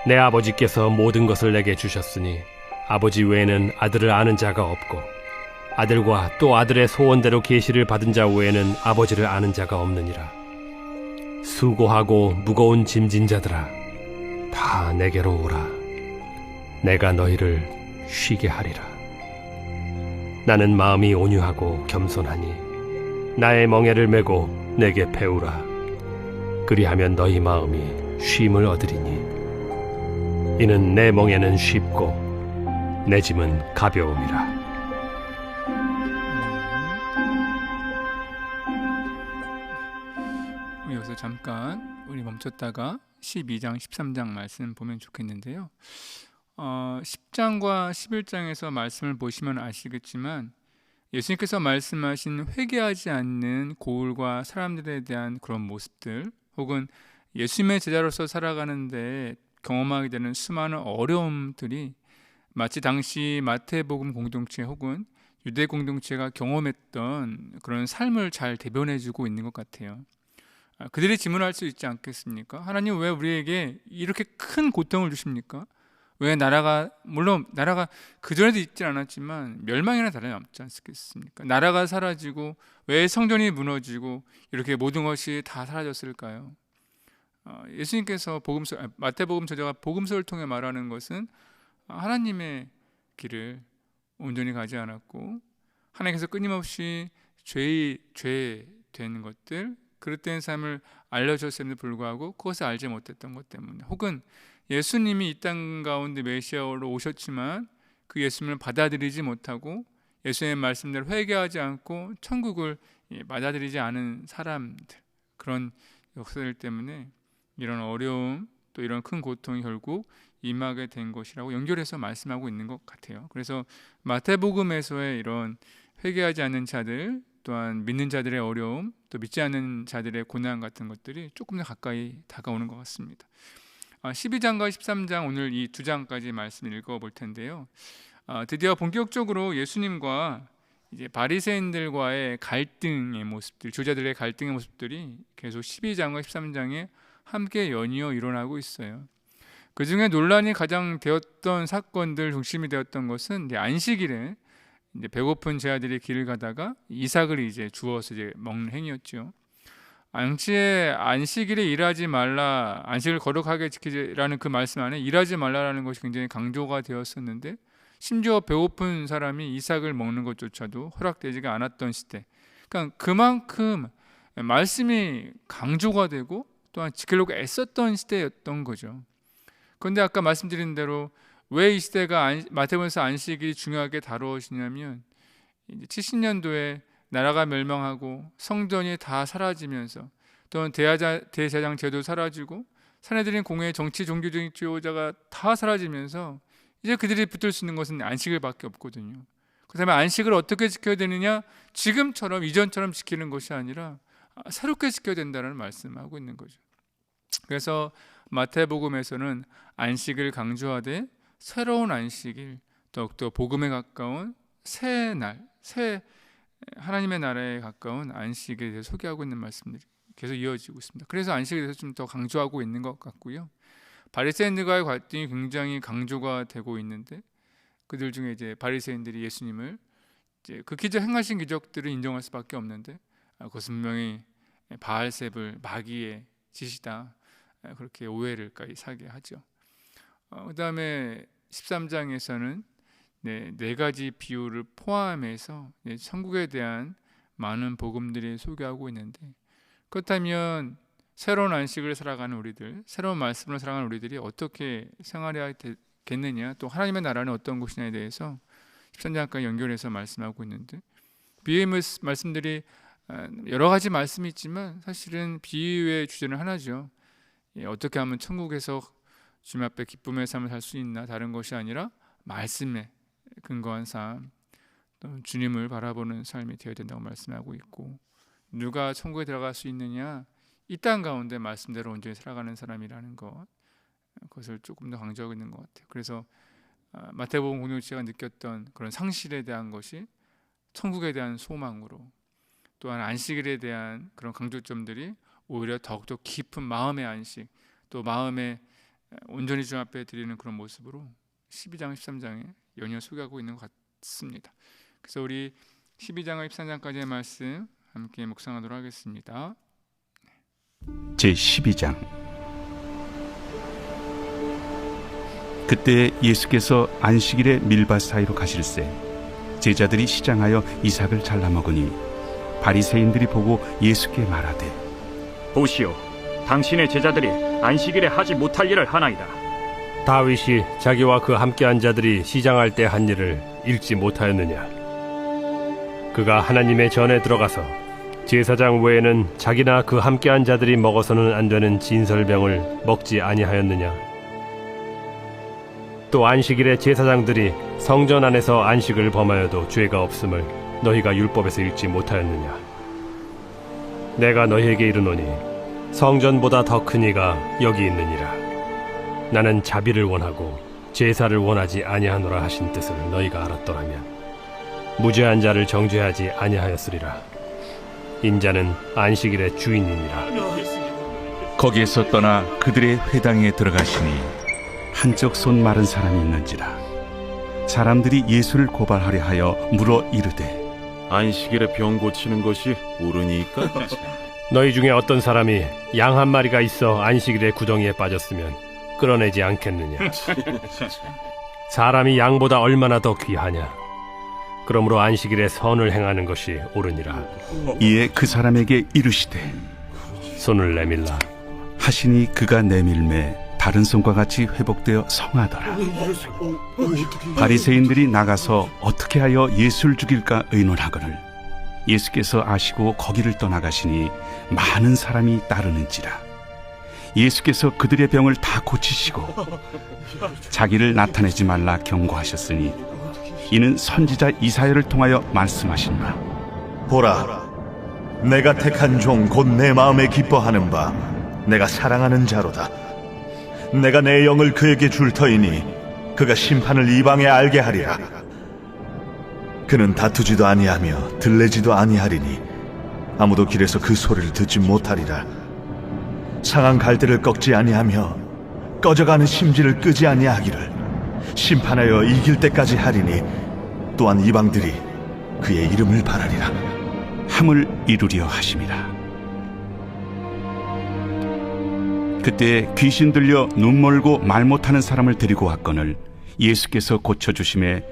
내 아버지께서 모든 것을 내게 주셨으니 아버지 외에는 아들을 아는 자가 없고 아들과 또 아들의 소원대로 계시를 받은 자 외에는 아버지를 아는 자가 없느니라. 수고하고 무거운 짐진 자들아, 다 내게로 오라. 내가 너희를 쉬게 하리라. 나는 마음이 온유하고 겸손하니 나의 멍에를 메고 내게 배우라. 그리하면 너희 마음이 쉼을 얻으리니 이는 내 멍에는 쉽고 내 짐은 가벼움이라. 여기서 잠깐 우리 멈췄다가 12장, 13장 말씀 보면 좋겠는데요. 10장과 11장에서 말씀을 보시면 아시겠지만 예수님께서 말씀하신 회개하지 않는 고울과 사람들에 대한 그런 모습들, 혹은 예수님의 제자로서 살아가는데 경험하게 되는 수많은 어려움들이 마치 당시 마태복음 공동체 혹은 유대 공동체가 경험했던 그런 삶을 잘 대변해주고 있는 것 같아요. 그들이 질문할 수 있지 않겠습니까? 하나님, 왜 우리에게 이렇게 큰 고통을 주십니까? 왜 나라가, 물론 나라가 그전에도 있지 않았지만 멸망이나 다름이 없지 않겠습니까? 나라가 사라지고 왜 성전이 무너지고 이렇게 모든 것이 다 사라졌을까요? 예수님께서 마태복음 저자가 복음서를 통해 말하는 것은 하나님의 길을 온전히 가지 않았고 하나님께서 끊임없이 죄된 것들, 그릇된 삶을 알려줬음에도 불구하고 그것을 알지 못했던 것 때문에, 혹은 예수님이 이 땅 가운데 메시아로 오셨지만 그 예수님을 받아들이지 못하고 예수님의 말씀대로 회개하지 않고 천국을 받아들이지 않은 사람들, 그런 역사들 때문에 이런 어려움 또 이런 큰 고통이 결국 임하게 된 것이라고 연결해서 말씀하고 있는 것 같아요. 그래서 마태복음에서의 이런 회개하지 않는 자들, 또한 믿는 자들의 어려움, 또 믿지 않는 자들의 고난 같은 것들이 조금 더 가까이 다가오는 것 같습니다. 12장과 13장, 오늘 이 두 장까지 말씀 읽어볼 텐데요. 드디어 본격적으로 예수님과 이제 바리새인들과의 갈등의 모습들, 교자들의 갈등의 모습들이 계속 12장과 13장에 함께 연이어 일어나고 있어요. 그 중에 논란이 가장 되었던 사건들, 중심이 되었던 것은 이제 안식일에 이제 배고픈 제자들이 길을 가다가 이삭을 이제 주워서 이제 먹는 행위였죠. 안식일에 일하지 말라, 안식을 거룩하게 지키라는 그 말씀 안에 일하지 말라라는 것이 굉장히 강조가 되었었는데, 심지어 배고픈 사람이 이삭을 먹는 것조차도 허락되지가 않았던 시대. 그러니까 그만큼 말씀이 강조가 되고 또한 지키려고 애썼던 시대였던 거죠. 그런데 아까 말씀드린 대로 왜 이 시대가 마태복음에서 안식일이 중요하게 다루어지냐면, 이제 70년도에 나라가 멸망하고 성전이 다 사라지면서, 또는 대제사장 제도 사라지고 사내들인 공회, 정치, 종교적인 지도자가 다 사라지면서 이제 그들이 붙들 수 있는 것은 안식일밖에 없거든요. 그다음에 안식을 어떻게 지켜야 되느냐? 지금처럼 이전처럼 지키는 것이 아니라 새롭게 지켜야 된다는 말씀하고 있는 거죠. 그래서 마태복음에서는 안식을 강조하되 새로운 안식일, 더욱더 복음에 가까운 새 날, 새 하나님의 나라에 가까운 안식에 대해서 소개하고 있는 말씀들이 계속 이어지고 있습니다. 그래서 안식에 대해서 좀 더 강조하고 있는 것 같고요. 바리새인들과의 갈등이 굉장히 강조가 되고 있는데, 그들 중에 이제 바리새인들이 예수님을 이제 그 행하신 기적들을 인정할 수밖에 없는데, 그것은 분명히 바알세불, 마귀의 짓이다, 그렇게 오해를까지 사게 하죠. 그 다음에 13장에서는 네 가지 비유를 포함해서 천국에 대한 많은 복음들이 소개하고 있는데, 그렇다면 새로운 안식을 살아가는 우리들, 새로운 말씀을 살아가는 우리들이 어떻게 생활해야 되겠느냐, 또 하나님의 나라는 어떤 곳이냐에 대해서 13장까지 연결해서 말씀하고 있는데, 비유의 말씀들이 여러 가지 말씀이 있지만 사실은 비유의 주제는 하나죠. 어떻게 하면 천국에서 주님 앞에 기쁨의 삶을 살 수 있나, 다른 것이 아니라 말씀에 근거한 삶, 또 주님을 바라보는 삶이 되어야 된다고 말씀하고 있고, 누가 천국에 들어갈 수 있느냐, 이 땅 가운데 말씀대로 온전히 살아가는 사람이라는 것, 그것을 조금 더 강조하고 있는 것 같아요. 그래서 마태복음 공동체가 느꼈던 그런 상실에 대한 것이 천국에 대한 소망으로, 또한 안식일에 대한 그런 강조점들이 오히려 더욱더 깊은 마음의 안식, 또 마음에 온전히 주님 앞에 드리는 그런 모습으로 12장, 13장에 연이어 소개하고 있는 것 같습니다. 그래서 우리 12장과 13장까지의 말씀 함께 묵상하도록 하겠습니다. 제12장. 그때 예수께서 안식일에 밀밭 사이로 가실새 제자들이 시장하여 이삭을 잘라 먹으니 바리새인들이 보고 예수께 말하되, 보시오, 당신의 제자들이 안식일에 하지 못할 일을 하나이다. 다윗이 자기와 그 함께한 자들이 시장할 때 한 일을 읽지 못하였느냐? 그가 하나님의 전에 들어가서 제사장 외에는 자기나 그 함께한 자들이 먹어서는 안 되는 진설병을 먹지 아니하였느냐? 또 안식일에 제사장들이 성전 안에서 안식을 범하여도 죄가 없음을 너희가 율법에서 읽지 못하였느냐? 내가 너희에게 이르노니 성전보다 더 큰 이가 여기 있느니라. 나는 자비를 원하고 제사를 원하지 아니하노라 하신 뜻을 너희가 알았더라면 무죄한 자를 정죄하지 아니하였으리라. 인자는 안식일의 주인이니라. 거기에서 떠나 그들의 회당에 들어가시니 한쪽 손 마른 사람이 있는지라. 사람들이 예수를 고발하려 하여 물어 이르되, 안식일에 병 고치는 것이 옳으니까? 너희 중에 어떤 사람이 양 한 마리가 있어 안식일에 구덩이에 빠졌으면 끌어내지 않겠느냐? 사람이 양보다 얼마나 더 귀하냐? 그러므로 안식일에 선을 행하는 것이 옳으니라. 이에 그 사람에게 이르시되 손을 내밀라. 하시니 그가 내밀매 다른 손과 같이 회복되어 성하더라. 바리새인들이 나가서 어떻게 하여 예수를 죽일까 의논하거늘 예수께서 아시고 거기를 떠나가시니 많은 사람이 따르는지라. 예수께서 그들의 병을 다 고치시고 자기를 나타내지 말라 경고하셨으니 이는 선지자 이사야를 통하여 말씀하신 바 보라, 내가 택한 종 곧 내 마음에 기뻐하는 바 내가 사랑하는 자로다. 내가 내 영을 그에게 줄 터이니 그가 심판을 이방에 알게 하리라. 그는 다투지도 아니하며 들레지도 아니하리니 아무도 길에서 그 소리를 듣지 못하리라. 상한 갈대를 꺾지 아니하며 꺼져가는 심지를 끄지 아니하기를 심판하여 이길 때까지 하리니 또한 이방들이 그의 이름을 바라리라. 함을 이루려 하심이라. 그때 귀신 들려 눈 멀고 말 못하는 사람을 데리고 왔거늘 예수께서 고쳐주심에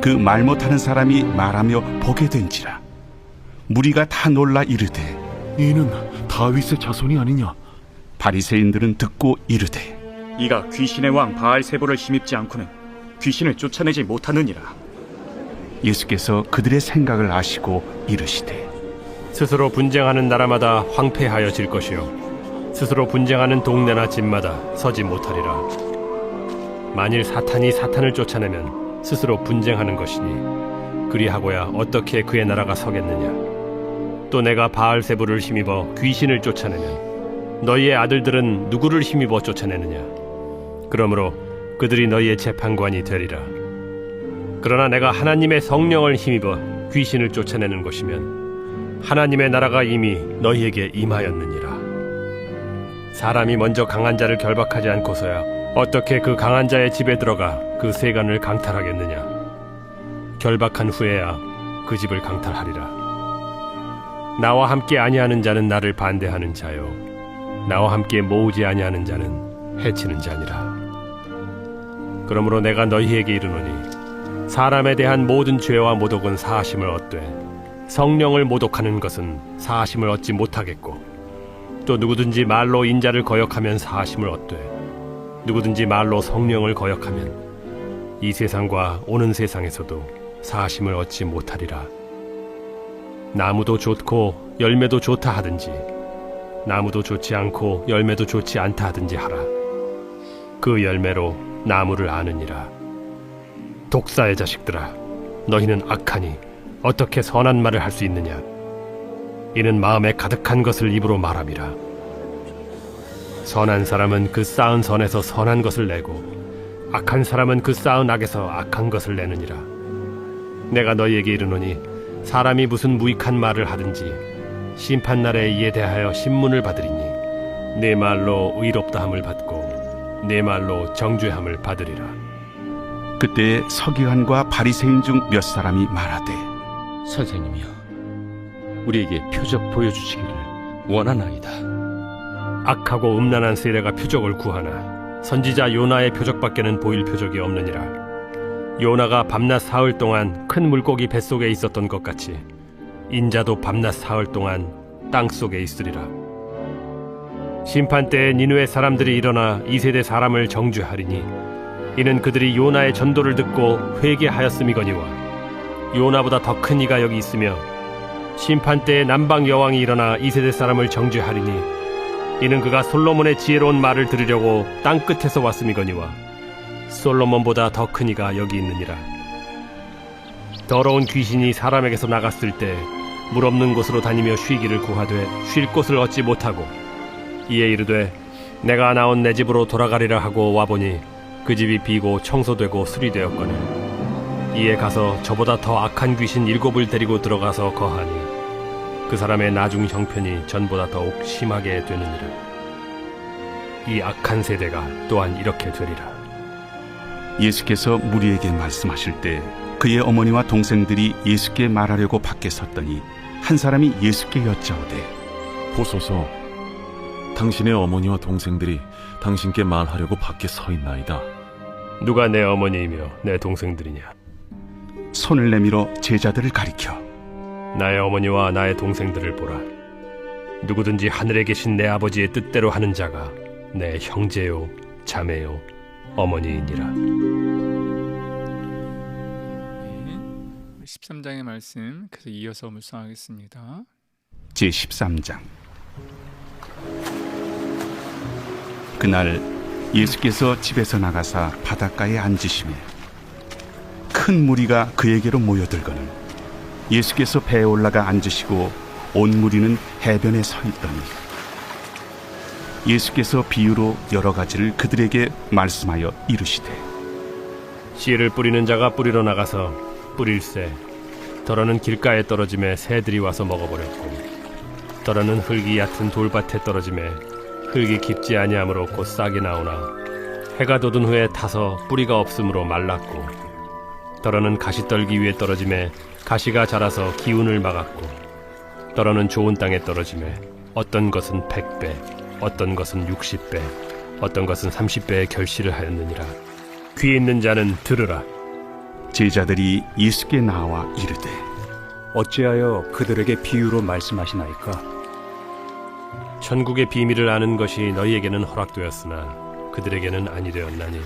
그 말 못하는 사람이 말하며 보게 된지라. 무리가 다 놀라 이르되 이는 다윗의 자손이 아니냐? 바리새인들은 듣고 이르되 이가 귀신의 왕 바알세불을 힘입지 않고는 귀신을 쫓아내지 못하느니라. 예수께서 그들의 생각을 아시고 이르시되 스스로 분쟁하는 나라마다 황폐하여질 것이요 스스로 분쟁하는 동네나 집마다 서지 못하리라. 만일 사탄이 사탄을 쫓아내면 스스로 분쟁하는 것이니 그리하고야 어떻게 그의 나라가 서겠느냐. 또 내가 바알세불을 힘입어 귀신을 쫓아내면 너희의 아들들은 누구를 힘입어 쫓아내느냐. 그러므로 그들이 너희의 재판관이 되리라. 그러나 내가 하나님의 성령을 힘입어 귀신을 쫓아내는 것이면 하나님의 나라가 이미 너희에게 임하였느니라. 사람이 먼저 강한 자를 결박하지 않고서야 어떻게 그 강한 자의 집에 들어가 그 세간을 강탈하겠느냐. 결박한 후에야 그 집을 강탈하리라. 나와 함께 아니하는 자는 나를 반대하는 자요 나와 함께 모으지 아니하는 자는 해치는 자니라. 그러므로 내가 너희에게 이르노니 사람에 대한 모든 죄와 모독은 사하심을 얻되 성령을 모독하는 것은 사하심을 얻지 못하겠고 또 누구든지 말로 인자를 거역하면 사하심을 얻되 누구든지 말로 성령을 거역하면 이 세상과 오는 세상에서도 사하심을 얻지 못하리라. 나무도 좋고 열매도 좋다 하든지 나무도 좋지 않고 열매도 좋지 않다 하든지 하라. 그 열매로 나무를 아느니라. 독사의 자식들아, 너희는 악하니 어떻게 선한 말을 할 수 있느냐. 이는 마음에 가득한 것을 입으로 말함이라. 선한 사람은 그 쌓은 선에서 선한 것을 내고 악한 사람은 그 쌓은 악에서 악한 것을 내느니라. 내가 너희에게 이르노니 사람이 무슨 무익한 말을 하든지 심판날에 이에 대하여 신문을 받으리니 내 말로 의롭다함을 받고 내 말로 정죄함을 받으리라. 그때 서기관과 바리새인 중 몇 사람이 말하되 선생님이여, 우리에게 표적 보여주시기를 원하나이다. 악하고 음란한 세대가 표적을 구하나 선지자 요나의 표적밖에는 보일 표적이 없느니라. 요나가 밤낮 사흘 동안 큰 물고기 뱃속에 있었던 것 같이 인자도 밤낮 사흘 동안 땅속에 있으리라. 심판 때에 니느웨 사람들이 일어나 이 세대 사람을 정죄하리니 이는 그들이 요나의 전도를 듣고 회개하였음이거니와 요나보다 더 큰 이가 여기 있으며 심판 때에 남방 여왕이 일어나 이 세대 사람을 정죄하리니 이는 그가 솔로몬의 지혜로운 말을 들으려고 땅 끝에서 왔음이거니와 솔로몬보다 더 큰 이가 여기 있느니라. 더러운 귀신이 사람에게서 나갔을 때 물 없는 곳으로 다니며 쉬기를 구하되 쉴 곳을 얻지 못하고 이에 이르되 내가 나온 내 집으로 돌아가리라 하고 와보니 그 집이 비고 청소되고 수리되었거늘 이에 가서 저보다 더 악한 귀신 7을 데리고 들어가서 거하니 그 사람의 나중 형편이 전보다 더욱 심하게 되느니라. 이 악한 세대가 또한 이렇게 되리라. 예수께서 무리에게 말씀하실 때 그의 어머니와 동생들이 예수께 말하려고 밖에 섰더니 한 사람이 예수께 여짜오되 보소서, 당신의 어머니와 동생들이 당신께 말하려고 밖에 서 있나이다. 누가 내 어머니이며 내 동생들이냐? 손을 내밀어 제자들을 가리켜 나의 어머니와 나의 동생들을 보라. 누구든지 하늘에 계신 내 아버지의 뜻대로 하는 자가 내 형제요 자매요 어머니이니라. 13장의 말씀 그래서 이어서 묵상하겠습니다. 제13장. 그날 예수께서 집에서 나가사 바닷가에 앉으시매 큰 무리가 그에게로 모여들거늘 예수께서 배에 올라가 앉으시고 온 무리는 해변에 서 있더니 예수께서 비유로 여러 가지를 그들에게 말씀하여 이르시되 씨를 뿌리는 자가 뿌리러 나가서 뿌릴새 더러는 길가에 떨어짐에 새들이 와서 먹어버렸고 더러는 흙이 얕은 돌밭에 떨어짐에 흙이 깊지 아니하므로 곧 싹이 나오나 해가 돋은 후에 타서 뿌리가 없으므로 말랐고 더러는 가시떨기 위에 떨어짐에 가시가 자라서 기운을 막았고 더러는 좋은 땅에 떨어짐에 어떤 것은 100배 어떤 것은 60배 어떤 것은 30배의 결실을 하였느니라. 귀 있는 자는 들으라. 제자들이 예수께 나와 이르되 어찌하여 그들에게 비유로 말씀하시나이까? 천국의 비밀을 아는 것이 너희에게는 허락되었으나 그들에게는 아니 되었나니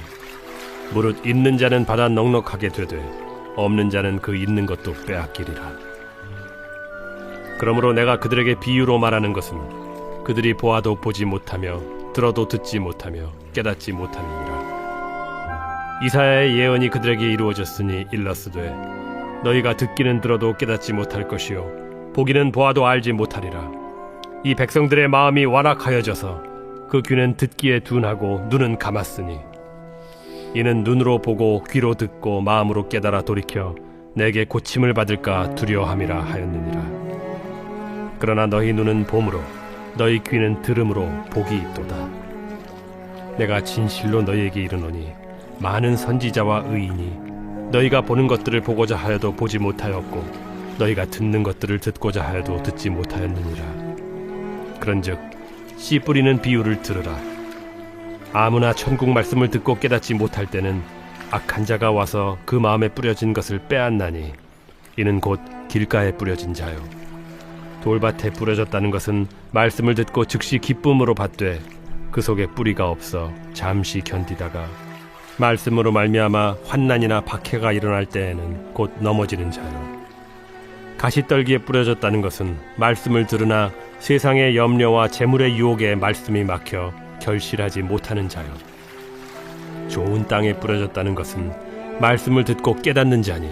무릇 있는 자는 받아 넉넉하게 되되 없는 자는 그 있는 것도 빼앗기리라. 그러므로 내가 그들에게 비유로 말하는 것은 그들이 보아도 보지 못하며 들어도 듣지 못하며 깨닫지 못함이니라. 이사야의 예언이 그들에게 이루어졌으니 일렀으되 너희가 듣기는 들어도 깨닫지 못할 것이요 보기는 보아도 알지 못하리라. 이 백성들의 마음이 완악하여져서 그 귀는 듣기에 둔하고 눈은 감았으니 이는 눈으로 보고 귀로 듣고 마음으로 깨달아 돌이켜 내게 고침을 받을까 두려워함이라 하였느니라. 그러나 너희 눈은 봄으로 너희 귀는 들음으로 복이 있도다. 내가 진실로 너희에게 이르노니 많은 선지자와 의인이 너희가 보는 것들을 보고자 하여도 보지 못하였고 너희가 듣는 것들을 듣고자 하여도 듣지 못하였느니라. 그런즉 씨 뿌리는 비유를 들으라. 아무나 천국 말씀을 듣고 깨닫지 못할 때는 악한 자가 와서 그 마음에 뿌려진 것을 빼앗나니 이는 곧 길가에 뿌려진 자요 돌밭에 뿌려졌다는 것은 말씀을 듣고 즉시 기쁨으로 받되 그 속에 뿌리가 없어 잠시 견디다가 말씀으로 말미암아 환난이나 박해가 일어날 때에는 곧 넘어지는 자요 가시떨기에 뿌려졌다는 것은 말씀을 들으나 세상의 염려와 재물의 유혹에 말씀이 막혀 결실하지 못하는 자요 좋은 땅에 뿌려졌다는 것은 말씀을 듣고 깨닫는 자니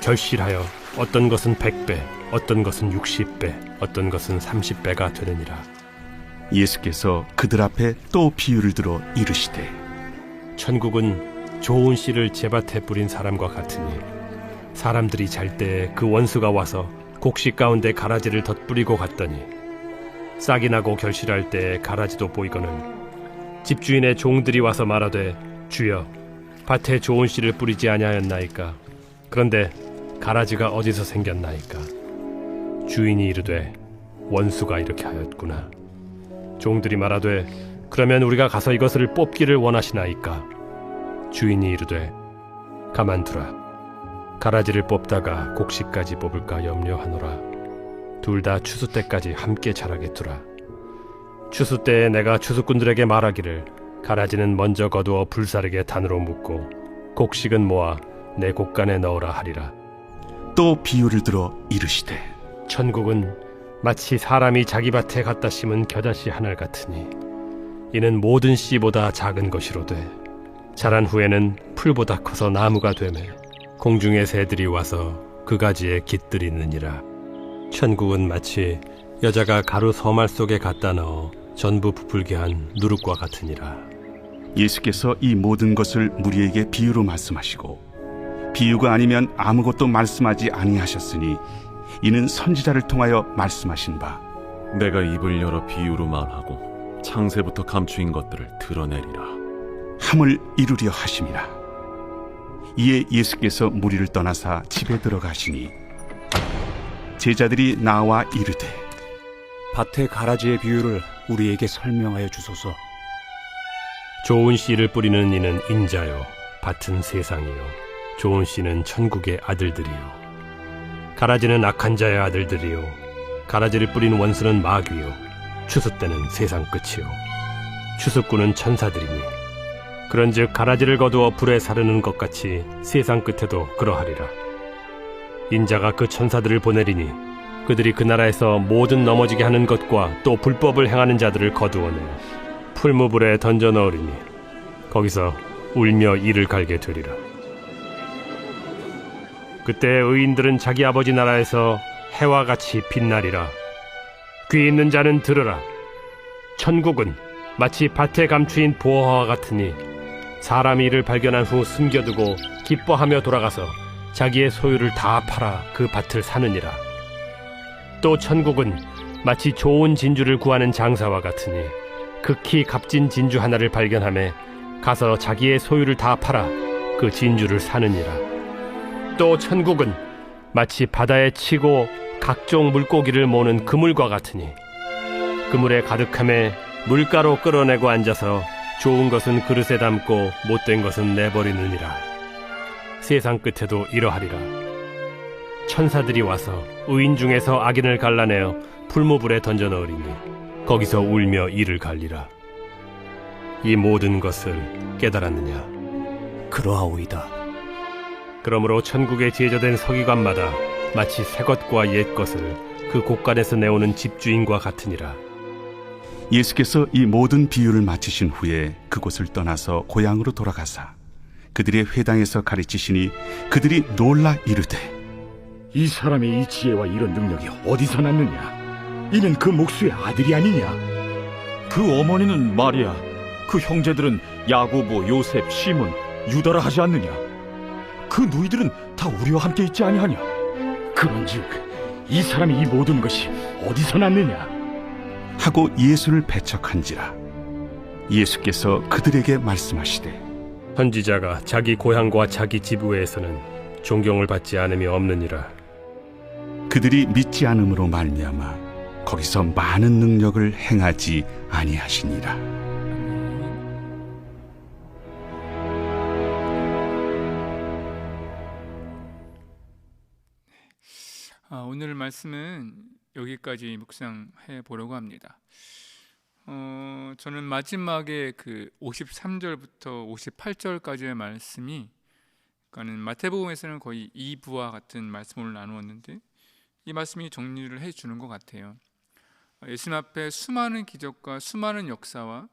결실하여 어떤 것은 100배 어떤 것은 60배 어떤 것은 30배가 되느니라. 예수께서 그들 앞에 또 비유를 들어 이르시되 천국은 좋은 씨를 제밭에 뿌린 사람과 같으니 사람들이 잘 때에 그 원수가 와서 곡식 가운데 가라지를 덧뿌리고 갔더니 싹이 나고 결실할 때에 가라지도 보이거늘 집주인의 종들이 와서 말하되 주여 밭에 좋은 씨를 뿌리지 아니하였나이까? 그런데 가라지가 어디서 생겼나이까? 주인이 이르되 원수가 이렇게 하였구나. 종들이 말하되 그러면 우리가 가서 이것을 뽑기를 원하시나이까? 주인이 이르되 가만두라. 가라지를 뽑다가 곡식까지 뽑을까 염려하노라. 둘 다 추수 때까지 함께 자라게 두라. 추수 때에 내가 추수꾼들에게 말하기를 가라지는 먼저 거두어 불사르게 단으로 묶고 곡식은 모아 내 곡간에 넣으라 하리라. 또 비유를 들어 이르시되 천국은 마치 사람이 자기 밭에 갖다 심은 겨자씨 하늘 같으니 이는 모든 씨보다 작은 것이로되 자란 후에는 풀보다 커서 나무가 되매 공중의 새들이 와서 그 가지에 깃들이느니라. 천국은 마치 여자가 가루 서말 속에 갖다 넣어 전부 부풀게 한 누룩과 같으니라. 예수께서 이 모든 것을 무리에게 비유로 말씀하시고 비유가 아니면 아무것도 말씀하지 아니하셨으니 이는 선지자를 통하여 말씀하신 바 내가 입을 열어 비유로 말하고 창세부터 감추인 것들을 드러내리라 함을 이루려 하심이라. 이에 예수께서 무리를 떠나사 집에 들어가시니 제자들이 나와 이르되 밭의 가라지의 비유를 우리에게 설명하여 주소서. 좋은 씨를 뿌리는 이는 인자요, 밭은 세상이요, 좋은 씨는 천국의 아들들이요. 가라지는 악한 자의 아들들이요, 가라지를 뿌린 원수는 마귀요, 추수 때는 세상 끝이요, 추수꾼은 천사들이니 그런즉 가라지를 거두어 불에 사르는 것 같이 세상 끝에도 그러하리라. 인자가 그 천사들을 보내리니 그들이 그 나라에서 모든 넘어지게 하는 것과 또 불법을 행하는 자들을 거두어내어 풀무불에 던져 넣으리니 거기서 울며 이를 갈게 되리라. 그때 의인들은 자기 아버지 나라에서 해와 같이 빛나리라. 귀 있는 자는 들으라. 천국은 마치 밭에 감추인 보화와 같으니 사람이 이를 발견한 후 숨겨두고 기뻐하며 돌아가서 자기의 소유를 다 팔아 그 밭을 사느니라. 또 천국은 마치 좋은 진주를 구하는 장사와 같으니 극히 값진 진주 하나를 발견하며 가서 자기의 소유를 다 팔아 그 진주를 사느니라. 또 천국은 마치 바다에 치고 각종 물고기를 모는 그물과 같으니 그물에 가득함에 물가로 끌어내고 앉아서 좋은 것은 그릇에 담고 못된 것은 내버리느니라. 세상 끝에도 이러하리라. 천사들이 와서 의인 중에서 악인을 갈라내어 풀무불에 던져 넣으리니 거기서 울며 이를 갈리라. 이 모든 것을 깨달았느냐? 그러하오이다. 그러므로 천국에 제조된 서기관마다 마치 새 것과 옛 것을 그 곳간에서 내오는 집주인과 같으니라. 예수께서 이 모든 비유를 마치신 후에 그곳을 떠나서 고향으로 돌아가사 그들의 회당에서 가르치시니 그들이 놀라 이르되, 이 사람의 이 지혜와 이런 능력이 어디서 났느냐? 이는 그 목수의 아들이 아니냐? 그 어머니는 마리아, 그 형제들은 야고보, 요셉, 시몬, 유다라 하지 않느냐? 그 누이들은 다 우리와 함께 있지 아니하냐? 그런즉 이 사람이 이 모든 것이 어디서 났느냐? 하고 예수를 배척한지라. 예수께서 그들에게 말씀하시되, 선지자가 자기 고향과 자기 집 외에서는 존경을 받지 않음이 없느니라. 그들이 믿지 않음으로 말미암아 거기서 많은 능력을 행하지 아니하시니라. 오늘 말씀은 여기까지 묵상해 보려고 합니다. 저는 마지막에 그 53절부터 58절까지의 말씀이, 그러니까는 마태복음에서는 거의 2부와 같은 말씀을 나누었는데 이 말씀이 정리를 해주는 것 같아요. 예수님 앞에 수많은 기적과 수많은 역사와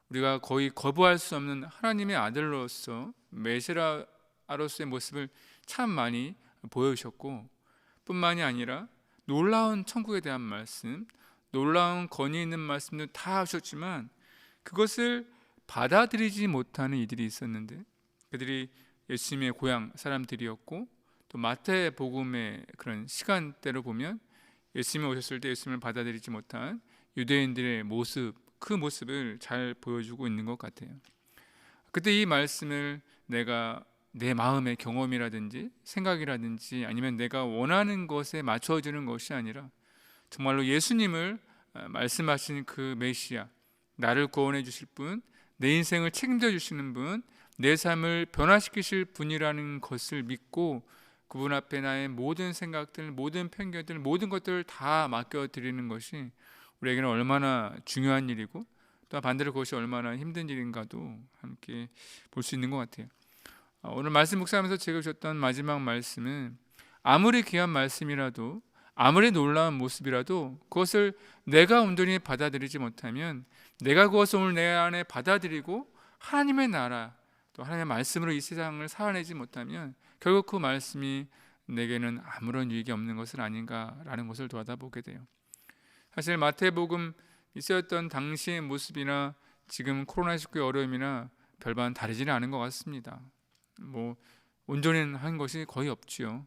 우리가 거의 거부할 수 없는 하나님의 아들로서 메시아로서의 모습을 참 많이 보여주셨고, 뿐만이 아니라 놀라운 천국에 대한 말씀, 놀라운 권위 있는 말씀도 다 하셨지만 그것을 받아들이지 못하는 이들이 있었는데, 그들이 예수님의 고향 사람들이었고, 또 마태복음의 그런 시간대로 보면 예수님이 오셨을 때 예수님을 받아들이지 못한 유대인들의 모습, 그 모습을 잘 보여주고 있는 것 같아요. 그때 이 말씀을 내가 내 마음의 경험이라든지 생각이라든지 아니면 내가 원하는 것에 맞춰주는 것이 아니라 정말로 예수님을 말씀하신 그 메시아, 나를 구원해 주실 분, 내 인생을 책임져 주시는 분, 내 삶을 변화시키실 분이라는 것을 믿고 그분 앞에 나의 모든 생각들, 모든 편견들, 모든 것들을 다 맡겨드리는 것이 우리에게는 얼마나 중요한 일이고 또 반대로 그것이 얼마나 힘든 일인가도 함께 볼 수 있는 것 같아요. 오늘 말씀 묵상하면서 제가 주셨던 마지막 말씀은 아무리 귀한 말씀이라도, 아무리 놀라운 모습이라도 그것을 내가 온전히 받아들이지 못하면, 내가 그것을 오늘 내 안에 받아들이고 하나님의 나라, 또 하나님의 말씀으로 이 세상을 살아내지 못하면 결국 그 말씀이 내게는 아무런 유익이 없는 것은 아닌가라는 것을 되돌아보게 돼요. 사실 마태복음 있었던 당시의 모습이나 지금 코로나19의 어려움이나 별반 다르지는 않은 것 같습니다. 온전히 한 것이 거의 없지요.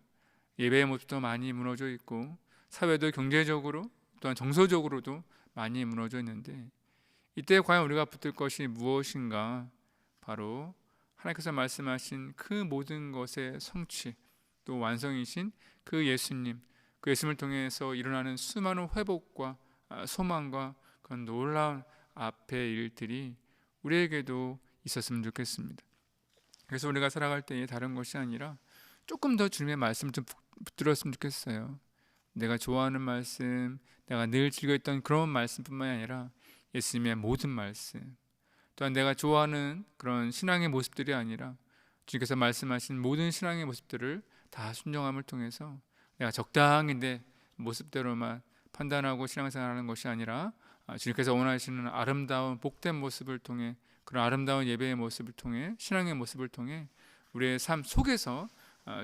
예배의 모습도 많이 무너져 있고 사회도 경제적으로 또한 정서적으로도 많이 무너져 있는데, 이때 과연 우리가 붙들 것이 무엇인가? 바로 하나님께서 말씀하신 그 모든 것의 성취, 또 완성이신 그 예수님, 그 예수님을 통해서 일어나는 수많은 회복과 소망과 그런 놀라운 앞의 일들이 우리에게도 있었으면 좋겠습니다. 그래서 우리가 살아갈 때에 다른 것이 아니라 조금 더 주님의 말씀을 좀 붙들었으면 좋겠어요. 내가 좋아하는 말씀, 내가 늘 즐겨했던 그런 말씀뿐만이 아니라 예수님의 모든 말씀, 또한 내가 좋아하는 그런 신앙의 모습들이 아니라 주님께서 말씀하신 모든 신앙의 모습들을 다 순종함을 통해서 내가 적당히 내 모습대로만 판단하고 신앙생활하는 것이 아니라 주님께서 원하시는 아름다운 복된 모습을 통해, 그런 아름다운 예배의 모습을 통해, 신앙의 모습을 통해 우리의 삶 속에서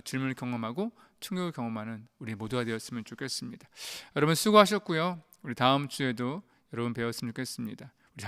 주님을 경험하고 충격을 경험하는 우리 모두가 되었으면 좋겠습니다. 여러분 수고하셨고요. 우리 다음 주에도 여러분 뵈었으면 좋겠습니다.